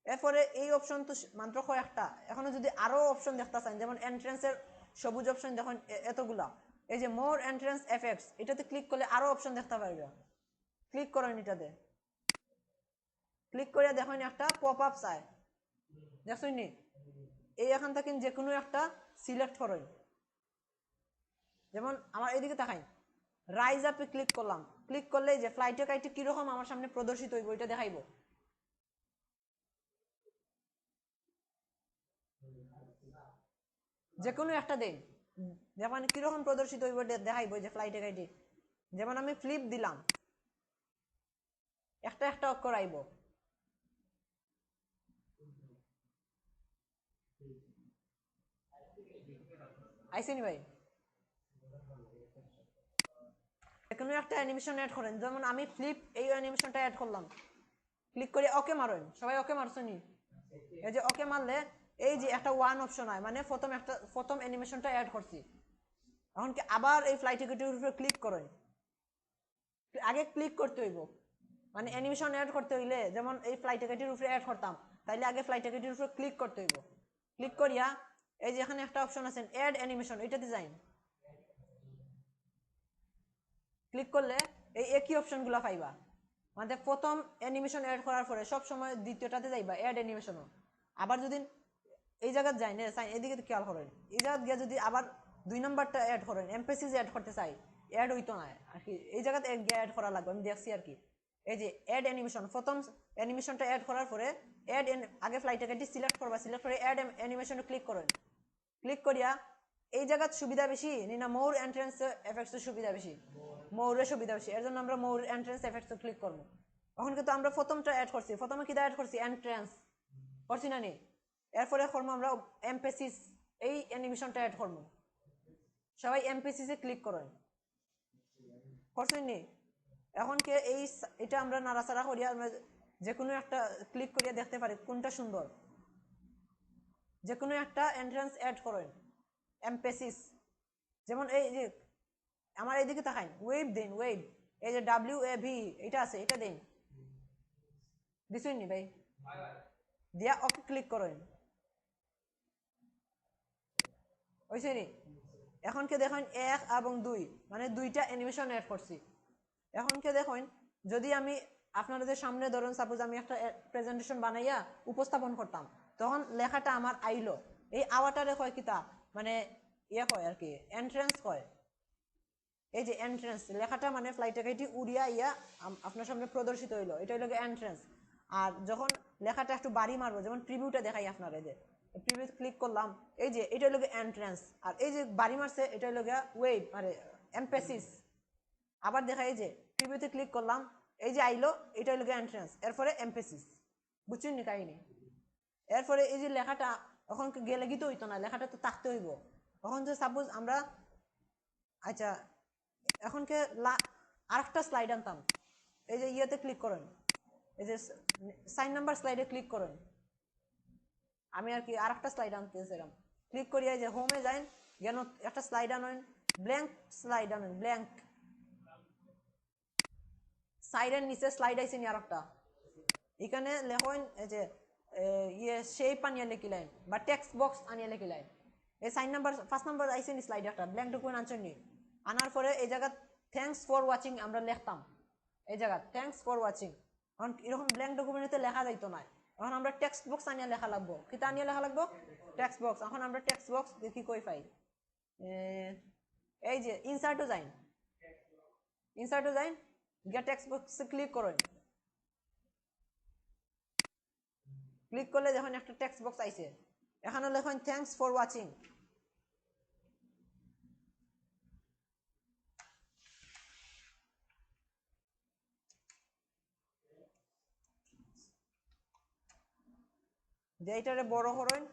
এরপরে এই অপশন তো মাত্র কয়েকটা, এখনো যদি আরো অপশন দেখতে চান যেমন এন্ট্রান্সের সবুজ অপশন দেখুন এতগুলা, এই যে মোর এন্ট্রান্স এফেক্টস এটাতে ক্লিক করলে আরো অপশন দেখতে পারবে। ক্লিক করেন এটাতে, ক্লিক করে দেখুন একটা পপ আপ চায়, দেখুন নি এই এখান থেকে যে কোনো একটা সিলেক্ট করেন। যেমন আমার এইদিকে তাকাই, রাইজ আপে ক্লিক করলাম, ক্লিক করলে যে ফ্লাইটে কাইটে কিরকম আমার সামনে প্রদর্শিত হইব এটা দেখাইব। যে কোনো একটা দিন যেমন কিরকম প্রদর্শিত হইব দেখাইব যে ফ্লাইটে কাইটে। যেমন আমি ফ্লিপ দিলাম, একটা একটা অক্ষর আইব। আইসিনি ভাই, কোনো একটা অ্যানিমেশন অ্যাড করেন, যেমন আমি ফ্লিপ এই অ্যানিমেশনটা অ্যাড করলাম, ক্লিক করে ওকে মারেন। সবাই ওকে মারছনি? এই যে ওকে মারলে এই যে একটা ওয়ান অপশন হয়, মানে প্রথম অ্যানিমেশনটা অ্যাড করছি। এখন কি আবার এই ফ্লাইট টিকেটের উপরে ক্লিক করেন, আগে ক্লিক করতে হইব, মানে অ্যানিমেশন অ্যাড করতে হইলে যেমন এই ফ্লাইট টিকেটের উপরে অ্যাড করতাম, তাইলে আগে ফ্লাইট টিকেটের উপরে ক্লিক করতে হইব। ক্লিক করিয়া এই যে এখানে একটা অপশন আছে অ্যাড অ্যানিমেশন, এটাতে যাই। ক্লিক করলে এই একই অপশনগুলো পাইবা, মানে প্রথম অ্যানিমেশন অ্যাড করার পরে সব সময় দ্বিতীয়টাতে যাইবা অ্যাড অ্যানিমেশনও। আবার যদি এই জায়গায় যাই না এদিকে খেয়াল করেন, এই জায়গা গিয়ে যদি আবার 2 নম্বরটা অ্যাড করেন, এমপেসিস অ্যাড করতে চাই, অ্যাড হইতো না আর কি, এই জায়গাতে অ্যাড করা লাগবে, আমি দেখছি আর কি। এই যে অ্যাড অ্যানিমেশন, প্রথম অ্যানিমেশনটা অ্যাড করার পরে অ্যাড আগে ফ্লাইটটাকে সিলেক্ট করবা, সিলেক্ট করে অ্যাড অ্যানিমেশনে ক্লিক করেন। ক্লিক করিয়া এই জায়গার সুবিধা বেশি না মোর এন্ট্রান্স এফেক্টসের সুবিধা বেশি? মৌরের সুবিধা বেশি, এর জন্য আমরা মোর এন্ট্রান্স এফেক্টসে ক্লিক করবো। এখন কিন্তু আমরা প্রথমটা অ্যাড করছি, প্রথমে কি অ্যাড করছি এন্ট্রান্স করছি না নি, এরপরে করবো আমরা এমপেসিস, এই অ্যানিমেশনটা অ্যাড করবো। সবাই এমপেসিসে ক্লিক করেন, করছেন নি? এখন কে এটা আমরা নাড়াচাড়া করিয়া আমরা যে কোনো একটা ক্লিক করিয়া দেখতে পারি কোনটা সুন্দর। যে কোনো একটা এন্ট্রান্স অ্যাড করেন এমপেসিস, যেমন এই যে আমার এইদিকে তাকাই ওয়েব দিন, ওয়েব এই যে WAV এটা আছে, এটা দিন, দিছুন নি ভাই? দিয়া ওকে ক্লিক করেন, হয়েছে নি? এখন কে দেখেন 1 এবং 2 মানে দুইটা অ্যানিমেশন অ্যাড করছি। এখন কে দেখেন যদি আমি আপনাদের সামনে ধরুন সাপোজ আমি একটা প্রেজেন্টেশন বানাইয়া উপস্থাপন করতাম, তখন লেখাটা আমার আইলো, এই আওয়াটারে কয় কিতা মানে ইয়ে কয় আর কি, এন্ট্রান্স কয়। এই যে এন্ট্রান্স লেখাটা মানে ফ্লাইট টিকেটটি উড়িয়া ইয়া আপনার সামনে প্রদর্শিত হইলো, এটা হইলো এন্ট্রান্স। আর যখন লেখাটা একটু বাড়ি মারবো, যেমন প্রিভিউটা দেখাই আপনার, এই যে প্রিভিউ ক্লিক করলাম, এই যে এটা হইলো এন্ট্রান্স, আর এই যে বাড়ি মারছে এটা হইলো ওয়েব মানে এমপেসিস। আবার দেখা এই যে প্রিভিউতে ক্লিক করলাম, এই যে আইলো এটা হইলো এন্ট্রান্স, এরপরে এমপেসিস। বুঝছেন নি কাহিনী? এরপরে এই যে লেখাটা এখন গেলে গিয়ে তো হইতো না, লেখাটা তো থাকতে হইব। তখন যে সাপোজ আমরা আচ্ছা এখন কে আরেকটা স্লাইড আনতাম, এই যে ইয়েতে ক্লিক করেন, এই যে সাইন নাম্বার স্লাইডে ক্লিক করেন, আমি আর কি আরেকটা স্লাইড আনতেছিলাম। ক্লিক করিয়া এই যে হোমে যাইন, যেন একটা স্লাইড আনেন, ব্ল্যাঙ্ক স্লাইড আনেন, ব্ল্যাঙ্ক সাইডের নিচে স্লাইড আইসে নি আরেকটা, এখানে লেখেন এই যে ইয়ে শেপ আনিয়ে লিখিলেন বা টেক্সট বক্স আনিয়ে লিখিলেন। এই সাইন নাম্বার 1 নাম্বার আইসে নি স্লাইড একটা ব্ল্যাঙ্ক ডকুমেন্ট আনছেন নি, আনার পরে এই জায়গা থ্যাঙ্কস ফর ওয়াচিং আমরা লিখতাম, এই জায়গা থ্যাঙ্কস ফর ওয়াচিং। এখন এরকম ব্ল্যাঙ্ক ডকুমেন্টে লেখা যাইতো না, এখন আমরা টেক্সট বক্স আনিয়ে লেখা লাগবো, কিতা আনিয়ে লেখা লাগবো? Text box. এখন আমরা টেক্সট বক্স দেখি কই পাই, এই যে ইনসার্টও যাইন, ইনসার্টও যাইন, গিয়া টেক্সট বক্সে ক্লিক করেন, ক্লিক করলে যখন একটা টেক্সট বক্স আইছে, এখানে লেখেন থ্যাঙ্কস ফর ওয়াচিং। যে এটারে বড় করেন,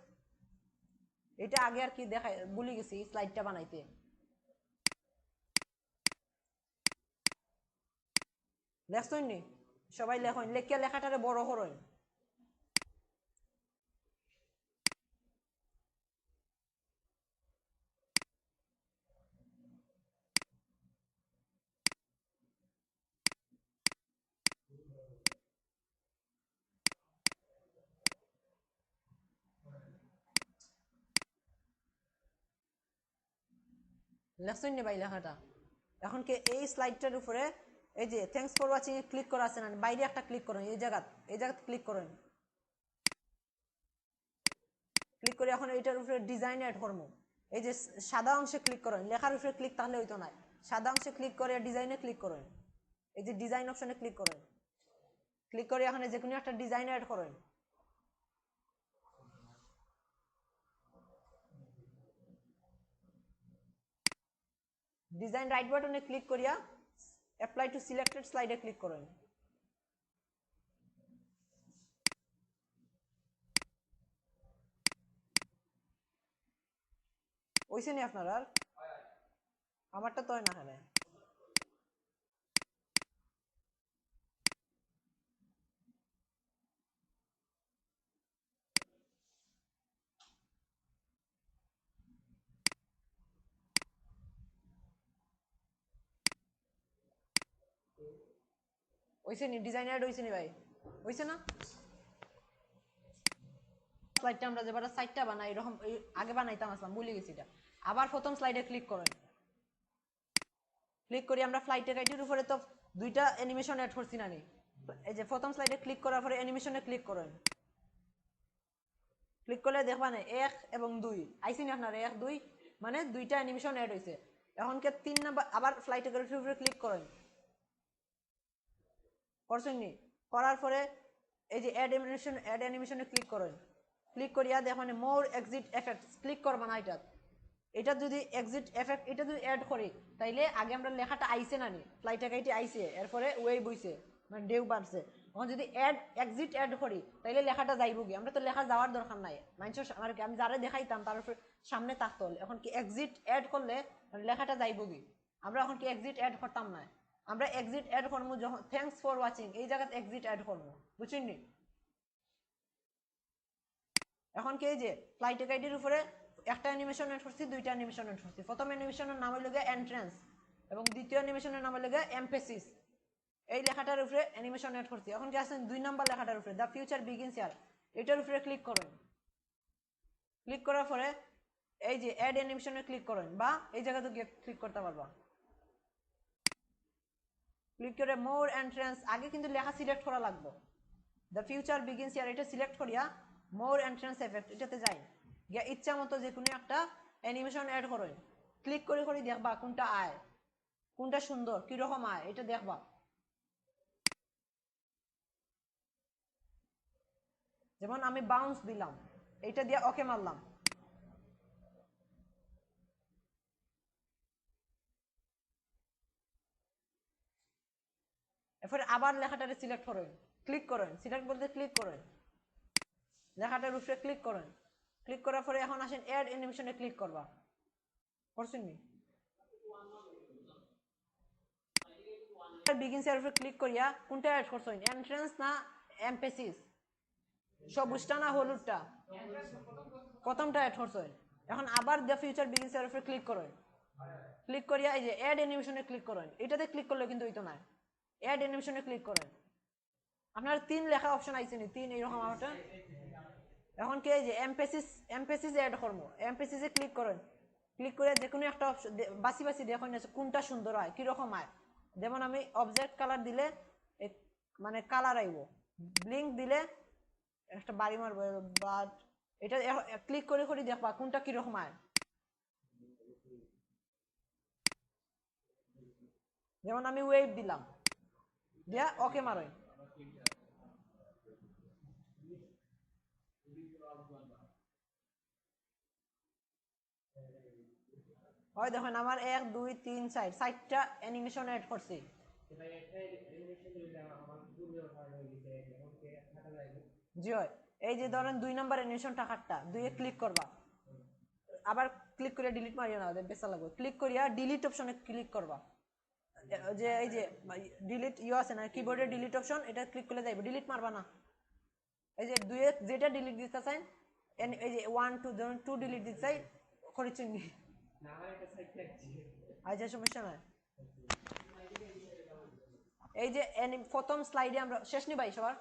এটা আগে আর কি দেখাই ভুলে গেছি স্লাইডটা বানাইতে। লেখছেন নি সবাই? লেখেন, লেখিয়া লেখাটারে বড় করেন। লেখছেন নি ভাই লেখাটা? এখন কি এই স্লাইডটার উপরে এই যে thanks for watching a click করা আছে না, বাইরে একটা ক্লিক করেন, এই জায়গা ক্লিক করেন। ক্লিক করে এখন এইটার উপরে ডিজাইন অ্যাড করবো। এই যে সাদা অংশে ক্লিক করেন, লেখার উপরে ক্লিক তাহলে হইতো না, সাদা অংশে ক্লিক করে ডিজাইনে ক্লিক করেন। এই যে ডিজাইন অপশনে ক্লিক করেন, ক্লিক করে এখানে যে কোনো একটা ডিজাইন অ্যাড করেন। ডিজাইন রাইট বাটনে ক্লিক করিয়া অ্যাপ্লাই টু সিলেক্টেড স্লাইডে ক্লিক করেন। ওইসে নি আপনার? আর আমারটা তো হয় না এখানে। ওইসে নি ডিজাইন অ্যাড হইছে নি ভাই? হইছে না? স্লাইডটা আমরা যেবার সাইডটা বানাই এরকম আগে বানাইতাম আসলাম, ভুলে গেছি এটা। আবার প্রথম স্লাইডে ক্লিক করেন। ক্লিক করি আমরা ফ্লাইটের গাইডের উপরে তো দুইটা অ্যানিমেশন অ্যাড করছি না নি? এই যে প্রথম স্লাইডে ক্লিক করার পরে অ্যানিমেশনে ক্লিক করেন। ক্লিক করলে দেখবা না 1 এবং 2 আইসি না আপনার 1 2 মানে দুইটা অ্যানিমেশন অ্যাড হয়েছে। এখন কে 3 নাম্বার আবার ফ্লাইটের গাইডের উপরে ক্লিক করেন। করছেন নি? করার পরে এই যে অ্যাড অ্যানিমেশনে ক্লিক করেন। ক্লিক করিয়া দেখেন মোর এক্সিট এফেক্টস ক্লিক করবা না এটা। এটা যদি এক্সিট এফেক্ট এটা যদি অ্যাড করি তাইলে আগে আমরা লেখাটা আইছে না নি, ফ্লাইট গাইটি আইছে, এরপরে ওয়েভ হইছে মানে ঢেউ বাড়ছে। এখন যদি এক্সিট অ্যাড করি তাইলে লেখাটা যাইব কি? আমরা তো লেখা যাওয়ার দরকার নাই, মানুষের আর কি আমি যারা দেখাইতাম তার উপরে সামনে থাকতো। এখন কি এক্সিট অ্যাড করলে লেখাটা যাইব কি? আমরা এখন কি এক্সিট অ্যাড করতাম না, আমরা এক্সিট অ্যাড করবো যখন থ্যাঙ্কস ফর ওয়াচিং এই জায়গাতে এক্সিট অ্যাড করবো, বুঝছেন নি? এখন কি এই যে ফ্লাইট গাইডের উপরে একটা অ্যানিমেশন অ্যাড করছি, দুইটা অ্যানিমেশন অ্যাড করছি। প্রথম অ্যানিমেশনের নাম হলো গিয়ে এন্ট্রান্স এবং দ্বিতীয় অ্যানিমেশনের নাম হলো গিয়ে এমফেসিস। এই লেখাটার উপরে অ্যানিমেশন অ্যাড করছি। এখন কি আছেন 2 নাম্বার লেখাটার উপরে দ্য ফিউচার বিগিনস হিয়ার, এটার উপরে ক্লিক করেন। ক্লিক করার পরে এই যে অ্যাড অ্যানিমেশনে ক্লিক করেন বা এই জায়গাতে গিয়ে ক্লিক করতে পারবা। ক্লিক করে মোর এন্ট্রান্স আগে কিন্তু লেখা সিলেক্ট করা লাগবে। দ্য ফিউচার বিগিনস হিয়ার এটা সিলেক্ট করিয়া মোর এন্ট্রান্স এফেক্ট এটাতে যাই গিয়া ইচ্ছা মতো যে কোনো একটা অ্যানিমেশন অ্যাড করেন। ক্লিক করে করে দেখবা কোনটা আয়, কোনটা সুন্দর, কিরকম আয় এটা দেখবা। যেমন আমি বাউন্স দিলাম, এইটা দিয়ে ওকে মারলাম। এরপরে আবার লেখাটারে সিলেক্ট করেন, ক্লিক করেন, সিলেক্ট বলতে ক্লিক করেন, লেখাটার উপরে ক্লিক করেন। ক্লিক করার পরে এখন আসেন অ্যাড অ্যানিমেশনে ক্লিক করবা। করছেন নি? বিগিনস এর উপরে ক্লিক করিয়া কোনটা অ্যাড করছেন, এন্ট্রান্স না এমপেসিস? সবুজটা না হলুদটা? প্রথমটা অ্যাড করছেন। এখন আবার দ্য ফিউচার বিগিনস এর উপরে ক্লিক করেন। ক্লিক করিয়া এই যে অ্যাড অ্যানিমেশনে ক্লিক করেন, এটাতে ক্লিক করলে কিন্তু হইতো না, অ্যাড অ্যানিমেশনে ক্লিক করেন। আপনার 3 লেখা অপশন আইছে নি? 3 এরকম একটা। এখন কি এই যে এমপেসিস অ্যাড করবো, এমপেসিসে ক্লিক করেন। ক্লিক করে যে কোনো একটা অপশন বাসি বাসি দেখুন কোনটা সুন্দর হয়, কিরকম হয়। যেমন আমি অবজেক্ট কালার দিলে মানে কালার আইব, ব্লিঙ্ক দিলে একটা বাড়ি মারবো, বাট এটা ক্লিক করে করে দেখবা কোনটা কিরকম হয়। যেমন আমি ওয়েভ দিলাম, দিয়া ওকে মারোই। হয় দেখেন আমার 1 2 3 4 4টা অ্যানিমেশন অ্যাড করছি। জি হয়। এই যে ধরেন 2 নাম্বার অ্যানিমেশনটা কাটটা 2 এ ক্লিক করবা, আবার ক্লিক করে ডিলিট মারিও না, বেসা লাগবে। ক্লিক করিয়া ডিলিট অপশনে ক্লিক করবা, যে এই যে ডিলিট ইউ আছে না কিবোর্ডে ডিলিট অপশন, এটা ক্লিক করলে যাইবে, ডিলিট মারবা না। এই যে 2 এ যেটা ডিলিট দিতে চাই, এই যে 1 2 ধরুন 2 ডিলিট দিতে চাই করেছেন নি, আচ্ছা সমস্যা নাই। এই যে প্রথম স্লাইডে আমরা শেষ নি ভাই সবার,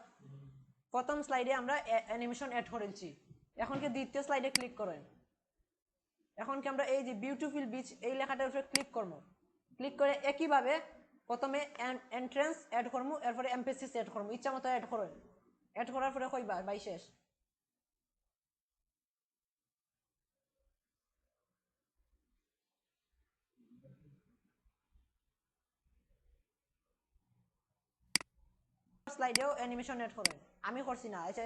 প্রথম স্লাইডে আমরা অ্যানিমেশন অ্যাড করেছি। এখন কি দ্বিতীয় স্লাইডে ক্লিক করেন, এখন কি আমরা এই যে বিউটিফুল বিচ এই লেখাটার উপরে ক্লিক করবো, ক্লিক করে একইভাবে প্রথমে এন্ট্রেন্স অ্যাড করবো, এরপরে এমপেসিস অ্যাড করবো, ইচ্ছা মতো অ্যাড করেন। অ্যাড করার পরে কইবা বাই শেষ। স্লাইডেও অ্যানিমেশন অ্যাড করেন, আমি করছি না। আচ্ছা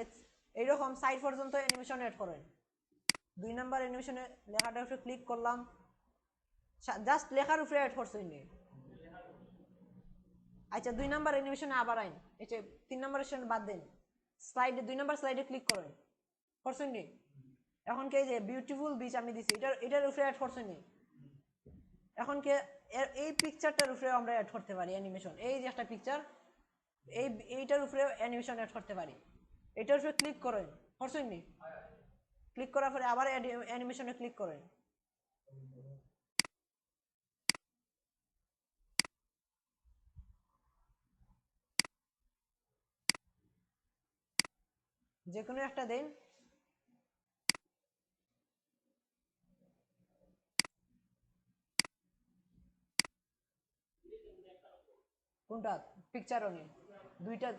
এইরকম সাইড পর্যন্ত অ্যানিমেশন অ্যাড করেন। 2 নাম্বার অ্যানিমেশনে লেখাটার উপরে ক্লিক করলাম, জাস্ট লেখার উপরে অ্যাড করছি নি। আচ্ছা 2 নাম্বার অ্যানিমেশনে আবার আইন, এই যে 3 নাম্বার অ্যানিমেশন বাদ দেন, স্লাইডে 2 নাম্বার স্লাইডে ক্লিক করেন, করছেন নি। এখন কি এই যে বিউটিফুল বিচ আমি দিছি, এটার উপরে অ্যাড করছেন নি। এখন কি এই পিকচারটার উপরে আমরা অ্যাড করতে পারি অ্যানিমেশন, এই যে একটা পিকচার, এইটার উপরে অ্যানিমেশন অ্যাড করতে পারি। এটার উপরে ক্লিক করেন, করছেন নি। ক্লিক করার পরে আবার অ্যানিমেশনে ক্লিক করেন। যে কোনো একটা দেন, কোনটা পিকচারও নেই, দুইটা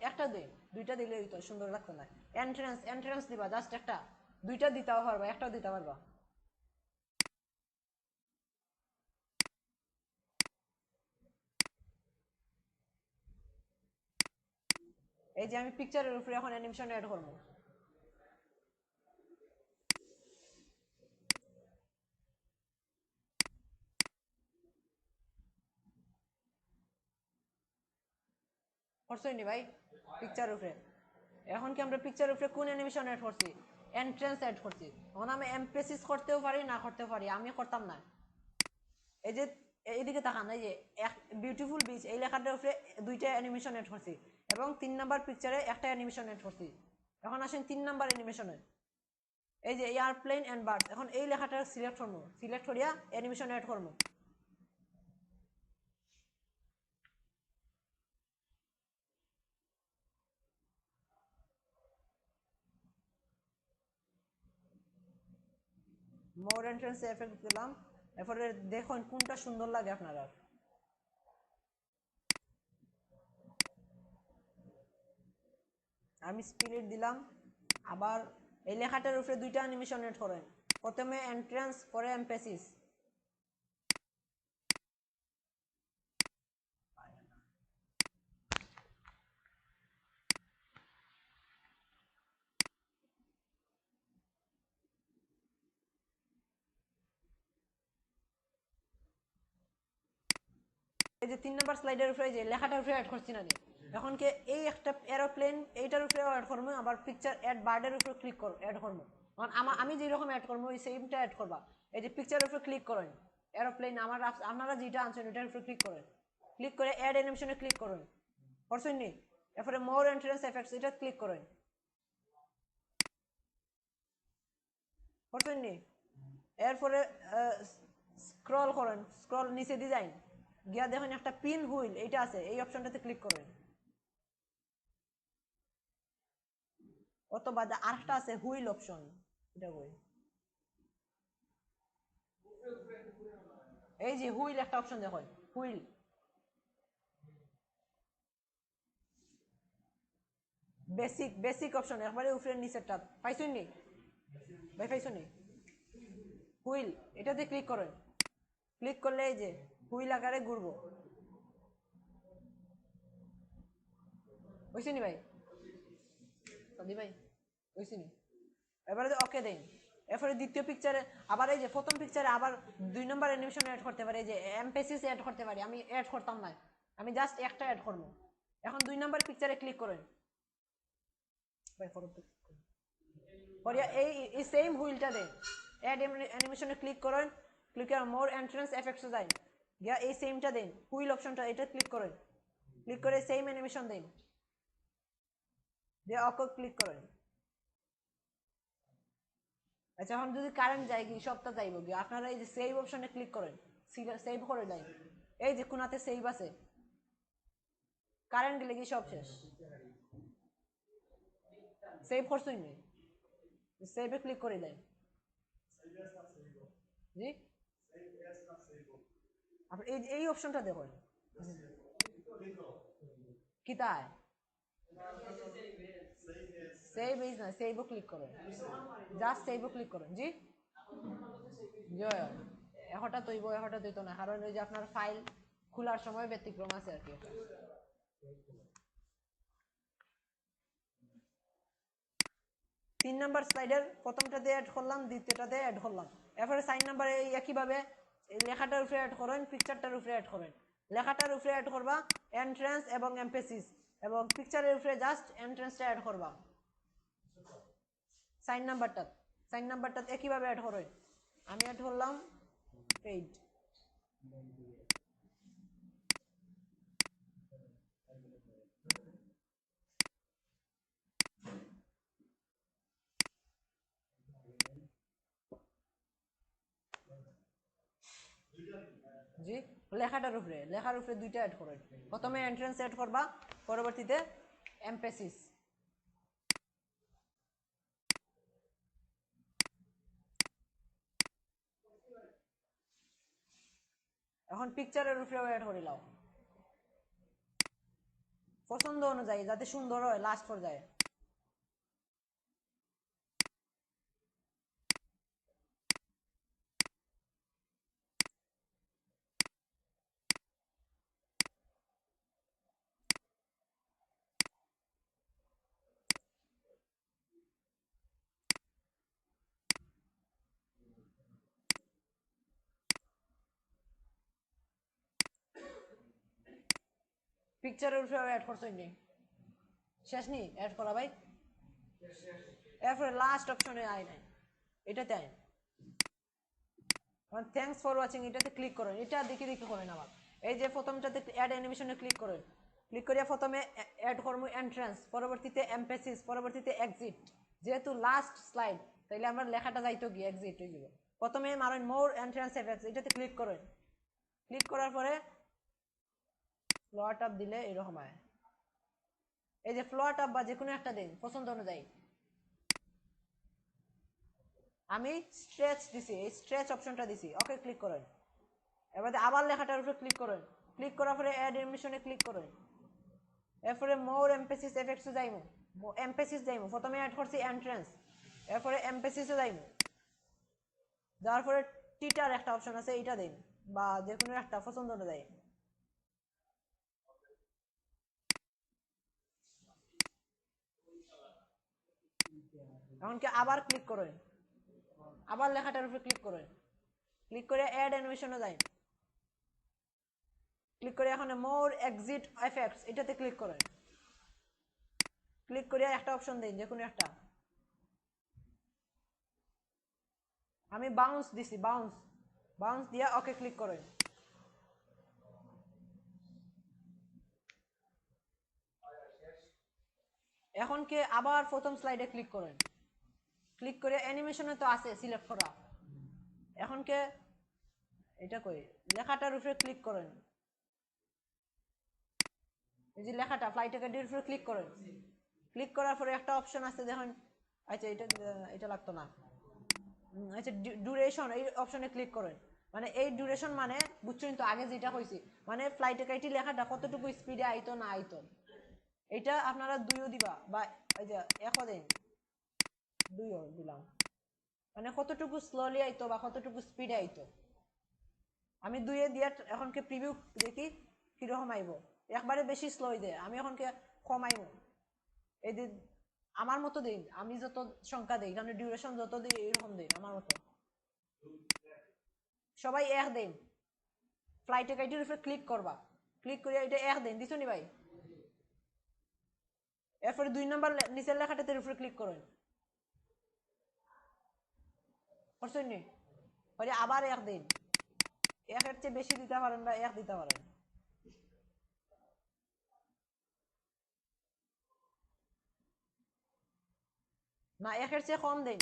একটা দিন, দুইটা দিলেই তো সুন্দর লাগতো না। এন্ট্রেন্স এন্ট্রেন্স দিবা জাস্ট একটা, দুইটা দিতে পারবা, একটাও দিতে পারবা। এই যে আমি পিকচারের উপরে এখন অ্যানিমেশন অ্যাড করবো, করছোই নি ভাই পিকচারের উপরে। এখন কি আমরা পিকচারের উপরে কোন অ্যানিমেশন অ্যাড করছি, এন্ট্রেন্স অ্যাড করছি। এখন আমি এমপেসিস করতেও পারি না করতেও পারি, আমি করতাম না। এই যে এইদিকে তাকান, এই যে বিউটিফুল বিচ এই লেখাটার উপরে দুইটা অ্যানিমেশন অ্যাড করছি, এবং 3 নাম্বার পিকচারে একটা অ্যানিমেশন অ্যাড করছি। এখন আসেন 3 নাম্বার অ্যানিমেশনে, এই যে এয়ারপ্লেন এন্ড বার্ডস, এখন এই লেখাটা সিলেক্ট করবো, সিলেক্ট করিয়া অ্যানিমেশন অ্যাড করবো। মোর এন্ট্রেন্স এফেক্ট দিলাম, এরপরে দেখুন কোনটা সুন্দর লাগে আপনারা। আমি স্পিরিট দিলাম, আবার এই লেখাটার উপরে দুইটা অ্যানিমেশন অ্যাড করেন, প্রথমে এন্ট্রেন্স পরে এমপেসিস। এই যে 3 নাম্বার স্লাইডের উপরে যে লেখাটার উপরে অ্যাড করছি না নি, এখন কি এই একটা এরোপ্লেন এইটার উপরে অ্যাড করবো, আবার পিকচার অ্যাড বার্ডের উপরে ক্লিক করবো, অ্যাড করবো। আমি যেরকম অ্যাড করবো ওই সেমটা অ্যাড করবা। এই যে পিকচারের উপরে ক্লিক করেন, এরোপ্লেন আমার আপনারা যেটা আনছেন ওইটার উপরে ক্লিক করেন, ক্লিক করে অ্যাড অ্যানিমেশনে ক্লিক করেন, করছেন নি। এরপরে মোর এন্ট্রেন্স এফেক্টস এটা ক্লিক করেন, করছেন নি। এরপরে স্ক্রল করেন, স্ক্রল নিচে ডিজাইন গিয়া দেখেন একটা পিন হুইল এইটা আছে, এই অপশনটাতে ক্লিক করেন। অথবা আরেকটা আছে হুইল অপশন, এটা কই, এই যে হুইল একটা অপশন দেখুন, হুইল বেসিক বেসিক অপশন একবারে উপরে নিচেরটা পাইছুন নি ভাই, পাইছুন নি হুইল, এটাতে ক্লিক করেন। ক্লিক করলে এই যে হুইল আকারে ঘুরবো, বুঝছি নি ভাই, সাদি ভাই। বুঝছিনি এবারে ওকে দেন এরপরে দ্বিতীয় পিকচারে আবার এই যে প্রথম পিকচারে আবার 2 নম্বর অ্যানিমেশন অ্যাড করতে পারি এই যে এমপেসিস অ্যাড করতে পারি আমি অ্যাড করতাম না আমি জাস্ট একটা অ্যাড করব এখন 2 নম্বর পিকচারে ক্লিক করেন পরে এই সেম হুইলটা দেন অ্যাড অ্যানিমেশনে ক্লিক করেন ক্লিক করে মোর এন্ট্রান্স এফেক্টস যান গিয়া এই সেমটা দেন হুইল অপশনটা এটা ক্লিক করেন ক্লিক করে সেম অ্যানিমেশন দেন দিয়ে ওকে ক্লিক করেন আচ্ছা এখন যদি কারেন্ট যায় কি সবটা যাইব কি আপনারা এই যে সেভ অপশনে ক্লিক করেন সেভ করে দেন এই যে কোনাতে সেভ আছে কারেন্ট গেলে কি সব শেষ সেভ করছই নেই সেভে ক্লিক করে দেন জি আপনি এই অপশনটা দেখুন কি তাই সেভ ইজ না সেভও ক্লিক করেন জাস্ট সেভও ক্লিক করেন জি জয় হঠাৎ হইব হঠাৎ হইতো না কারণ ওই যে আপনার ফাইল খোলার সময় ব্যতিক্রম আছে আর কি 3 নাম্বার স্লাইডের প্রথমটাতে অ্যাড করলাম দ্বিতীয়টাতে অ্যাড করলাম এরপরে 4 নাম্বারে একইভাবে লেখাটার উপরে অ্যাড করেন পিকচারটার উপরে অ্যাড করেন লেখাটার উপরে অ্যাড করবা এন্ট্রান্স এবং এমপেসিস এবং পিকচারের উপরে জাস্ট এন্ট্রান্সটা অ্যাড করবা 4 নাম্বারটা একইভাবে অ্যাড করেন আমি অ্যাড করলাম পেইড জি লেখার উপরে দুইটা অ্যাড করেন প্রথমে এন্ট্রান্স অ্যাড করবা পরবর্তীতে এমপেসিস এখন পিকচারের উপরেও অ্যাড করে নাও পছন্দ অনুযায়ী যাতে সুন্দর হয় লাস্ট পর্যায়ে পিকচারের উপরে অ্যাড করছো নি শেষ নি অ্যাড করা ভাই এরপরে লাস্ট অপশনে আয় নাই এটাতে আয় থ্যাঙ্কস ফর ওয়াচিং এটাতে ক্লিক করেন এটা দেখে দেখে করেন আবার এই যে প্রথমটাতে অ্যাড অ্যানিমেশনে ক্লিক করেন ক্লিক করিয়া প্রথমে অ্যাড করবো এন্ট্রান্স পরবর্তীতে এমপেসিস পরবর্তীতে এক্সিট যেহেতু লাস্ট স্লাইড তাইলে আমার লেখাটা যাইতো গিয়ে এক্সিট হয়ে গেল প্রথমে মারেন মোর এন্ট্রান্স এফেক্টস এটাতে ক্লিক করেন ক্লিক করার পরে ফ্লোয়ার ট্যাব দিলে এরকম হয় এই যে ফ্লোয়ার ট্যাব বা যে কোনো একটা দিন পছন্দ অনুযায়ী আমি স্ট্রেচ দিছি এই স্ট্রেচ অপশনটা দিছি ওকে ক্লিক করেন এবারে আবার লেখাটার উপরে ক্লিক করেন ক্লিক করার পরে অ্যাড অ্যানিমেশনে ক্লিক করেন এরপরে মোর এমপেসিস এফেক্টস যাইমু এমপেসিস যাইমু প্রথমে অ্যাড করছি এন্ট্রান্স এরপরে এমপেসিসে যাইমু যাওয়ার পরে টিটার একটা অপশন আছে এইটা দিন বা যে কোনো একটা পছন্দ অনুযায়ী এমনকি আবার ক্লিক করেন আবার লেখাটার উপরে ক্লিক করেন ক্লিক করে অ্যাড অ্যানিমেশনে যাই ক্লিক করে এখন মোর এক্সিট এফেক্টস এটাতে ক্লিক করেন ক্লিক করে একটা অপশন দিন যে কোনো একটা আমি বাউন্স দিছি বাউন্স দিয়া ওকে ক্লিক করেন এখন কে আবার প্রথম স্লাইডে ক্লিক করেন ক্লিক করে অ্যানিমেশনে তো আছে সিলেক্ট করা এখন কে এটা কই লেখাটার উপরে ক্লিক করেন এই যে লেখাটা ফ্লাইট একাডেমির উপরে ক্লিক করেন ক্লিক করার পরে একটা অপশন আছে দেখুন আচ্ছা এটা লাগতো না আচ্ছা ডিউরেশন এই অপশনে ক্লিক করেন মানে এই ডিউরেশন মানে বুঝছেন তো আগে যেটা কইছি মানে ফ্লাইট একাইটি লেখাটা কতটুকু স্পিডে আইতো না আইতো এটা আপনারা দুইও দিবা বা এই যে একও দিন দুইও দিলাম মানে কতটুকু স্লোলি আইতো বা কতটুকু স্পিডে আইতো আমি দুইয়ে দিয়া এখনকে প্রিভিউ দেখি কিরকম আইব একবারে বেশি স্লো দেয় আমি এখনকে কমাইব এই যে আমার মতো দিন, আমি যত সংখ্যা দিই এখানে ডিউরেশন যত দিই এরকম দিন আমার মতো। সবাই এক দিন, ফ্লাইটে কাইটির উপরে ক্লিক করবা, ক্লিক করে এটা এক দিন দিছো নি ভাই। এরপরে 2 নম্বর নিচের লেখাটাতে উপরে ক্লিক করেন, করছেন নি? আবার এক দিন, একের চেয়ে বেশি দিতে পারেন বা এক দিতে পারেন। না একের চেয়ে কম দিন,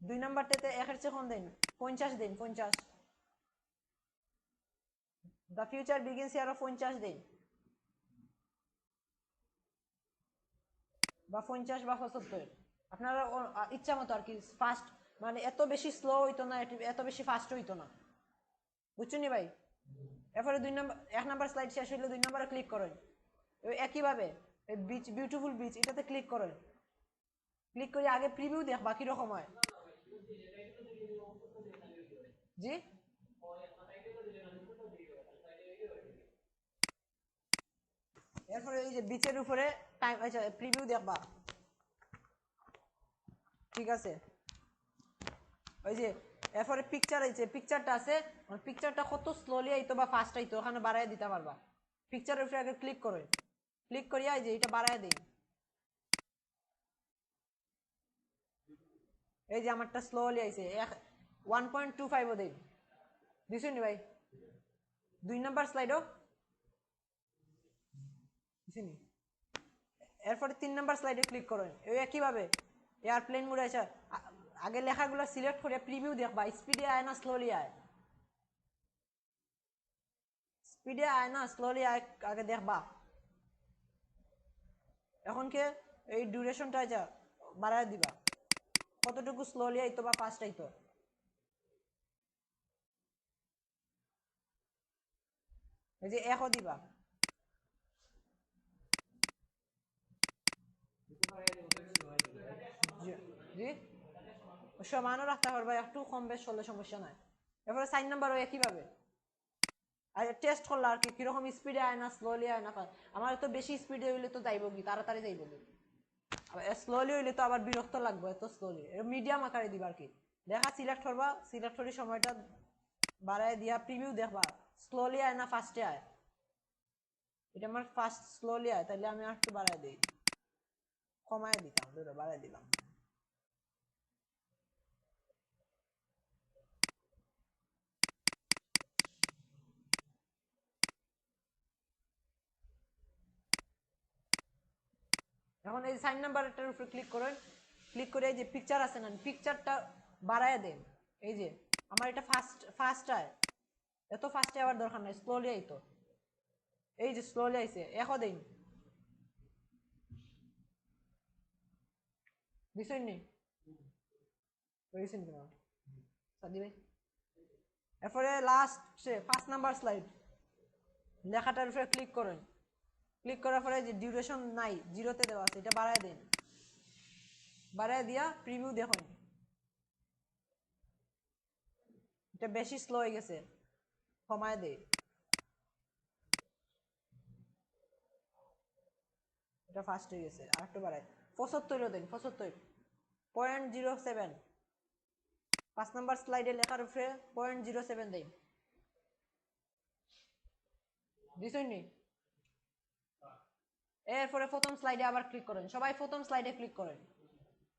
2 নাম্বারটাতে একের চেয়ে কম দিন, 50 দিন, 50। দ্য ফিউচার বিগিনস হিয়ার 50 দিন, বা 50 বা 75, আপনারা ইচ্ছা মতো আর কি। ফাস্ট মানে এত বেশি স্লো হইতো না, এত বেশি ফাস্ট হইতো না, বুঝছেন নি ভাই। এরপরে 1 নাম্বার স্লাইড শেষ হইলে 2 নাম্বারে ক্লিক করেন, একইভাবে বিচ, বিউটিফুল বিচ এটাতে ক্লিক করেন, ক্লিক করে আগে প্রিভিউ দেখবা কিরকম হয়। জি, এরপরে এই যে বিচের উপরে টাইম, আচ্ছা প্রিভিউ দেখবা, ঠিক আছে। ওই যে এরপরে পিকচার হয়েছে, পিকচারটা আছে, পিকচারটা কত স্লোলি আইতো বা ফাস্ট আইতো ওখানে বাড়াই দিতে পারবা। পিকচারের উপরে আগে ক্লিক করে, ক্লিক করিয়া এই যে এটা বাড়াই দিই, এই যে আমারটা স্লোলি আইছে 1.25 দিই, দিছুন নি ভাই। 2 নাম্বার স্লাইডও দিছুনি। এরপরে 3 নাম্বার স্লাইডে ক্লিক করেন, এই একইভাবে এয়ারপ্লেন মোডে আছে। আগে লেখাগুলো সিলেক্ট করে প্রিভিউ দেখবা, স্পিডে আয় না স্লোলি আয়, স্পিডে আয় না স্লোলি আয় আগে দেখবা। এখন কে এই ডিউরেশনটা যা বাড়ায় দিবা, কতটুকু স্লোলি আইতো বা ফাস্ট আইতো। এই যে একও দিবা, জি জি, সমানও রাখতে পারবা, একটু কম বেশ হলে সমস্যা নাই। এরপরে 4 নাম্বারও একইভাবে আর টেস্ট করলা আর কি কিরকম স্পিডে আয় না স্লোলি আয় না। আমার তো বেশি স্পিডে হইলে তো যাইব কি, তাড়াতাড়ি যাইব কি, স্লোলি হইলে তো আবার বিরক্ত লাগবে এত স্লোলি। মিডিয়াম আকারে দিবা আর কি, দেখা সিলেক্ট করবা, সিলেক্ট করে সময়টা বাড়ায় দিয়া প্রিভিউ দেখবা স্লোলি আয় না ফাস্টে আয়। এটা আমার ফাস্ট স্লোলি আয়, তাহলে আমি আর একটু বাড়ায় দিই, কমায় দিতাম, বাড়ায় দিলাম। এখন এই 4 নাম্বারটার উপরে ক্লিক করেন, ক্লিক করে এই যে পিকচার আছে না, পিকচারটা বাড়ায় দেন। এই যে আমার এটা ফাস্ট ফাস্ট আয়, এত ফাস্টে আবার দরকার নাই, স্লোলি আইতো। এই যে স্লোলি আইছে, এখন দিন, দিছেন নি? দিছেন কিনা সাদি ভাই। এরপরে লাস্ট 5 নাম্বার স্লাইড, লেখাটার উপরে ক্লিক করেন, ক্লিক করার পরে যে ডিউরেশন নাই, জিরোতে দেওয়া আছে, এটা বাড়ায় দিন, বাড়ায় দিয়া প্রিভিউ দেখুন, এটা বেশি স্লো হয়ে গেছে, কমায় দেয়, এটা ফাস্ট হয়ে গেছে, আর একটু বাড়ায় 75 দিন, 75.07। 5 নাম্বার স্লাইডে লেখার উপরে 0.07 দিন, দিছুন নি? এরপরে প্রথম স্লাইডে আবার ক্লিক করেন, সবাই প্রথম স্লাইডে ক্লিক করেন,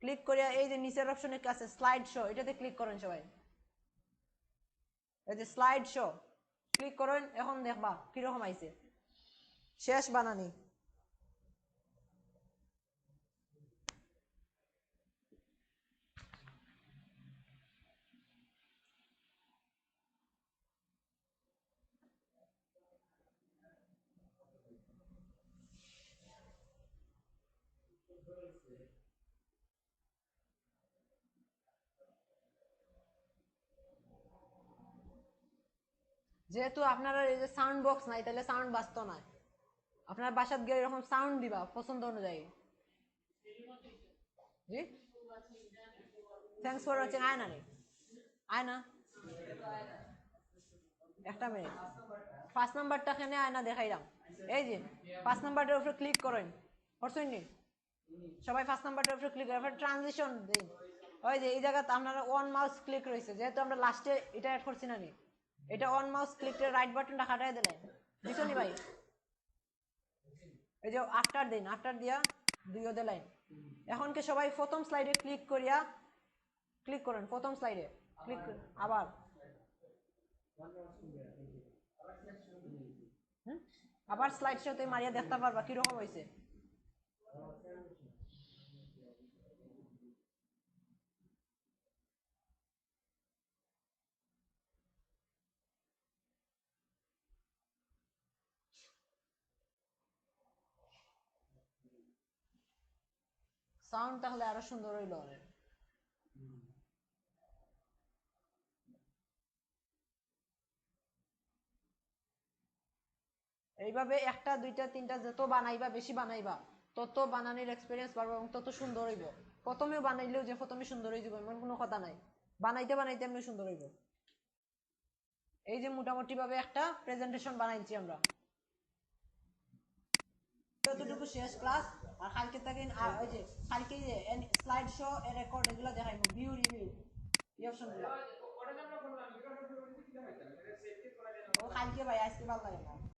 ক্লিক করিয়া এই যে নিচের অপশনের কাছে স্লাইড শো, এটাতে ক্লিক করেন সবাই, এই যে স্লাইড শো ক্লিক করেন, এখন দেখবা কিরকম আইছে শেষ বানানি। যেহেতু আপনারা এই যে সাউন্ড বক্স নাই, তাহলে সাউন্ড বাজতো না, আপনার বাসাত গিয়ে এরকম সাউন্ড দিবা পছন্দ অনুযায়ী। জি, থ্যাংকস ফর ওয়াচিং আয় না রে, আয় না, একটা মিনিট। 5 নাম্বারটা এখানে আয় না দেখাইলাম, এই যে 5 নাম্বারটার উপরে ক্লিক করেন, করছেন নি? সবাই ফার্স্ট নাম্বারটার উপরে ক্লিক করে ট্রানজিশন দিন। ওই যে এই জায়গাতে আপনারা ওয়ান মাউস ক্লিক রয়েছে, যেহেতু আমরা লাস্টে এটা অ্যাড করছি না নি, এটা ওয়ান মাউস ক্লিক করে রাইট বাটনটা খাটাই দিলেন, দিছো নি ভাই? এই যে আফটার দিন, আফটার দিয়া দুইও দিলেন। এখন কি সবাই প্রথম স্লাইডে ক্লিক করিয়া ক্লিক করেন, প্রথম স্লাইডে ক্লিক আবার আবার স্লাইড শোতে মারিয়া দেখতে পারবা কিরকম হয়েছে। সাউন্ড তাহলে আরো সুন্দর হইল। এইভাবে একটা দুইটা তিনটা যত বানাইবা, বেশি বানাইবা, তত বানানোর এক্সপিরিয়েন্স বাড়বে এবং তত সুন্দর হইব। প্রথমেও বানাইলেও যে প্রথমে সুন্দর হয়ে যাবে এমন কোনো কথা নাই, বানাইতে বানাইতে এমনি সুন্দর হইব। এই যে মোটামুটি ভাবে একটা প্রেজেন্টেশন বানাইছি আমরা, যতটুকু শেষ ক্লাস। আর কালকে থেকে ওই যে কালকে যে স্লাইড শো রেকর্ড এগুলো দেখাইবো, ভিউ রিভিউ এই অপশনগুলো। ও কালকে ভাই, আজকে ভালো লাগে না।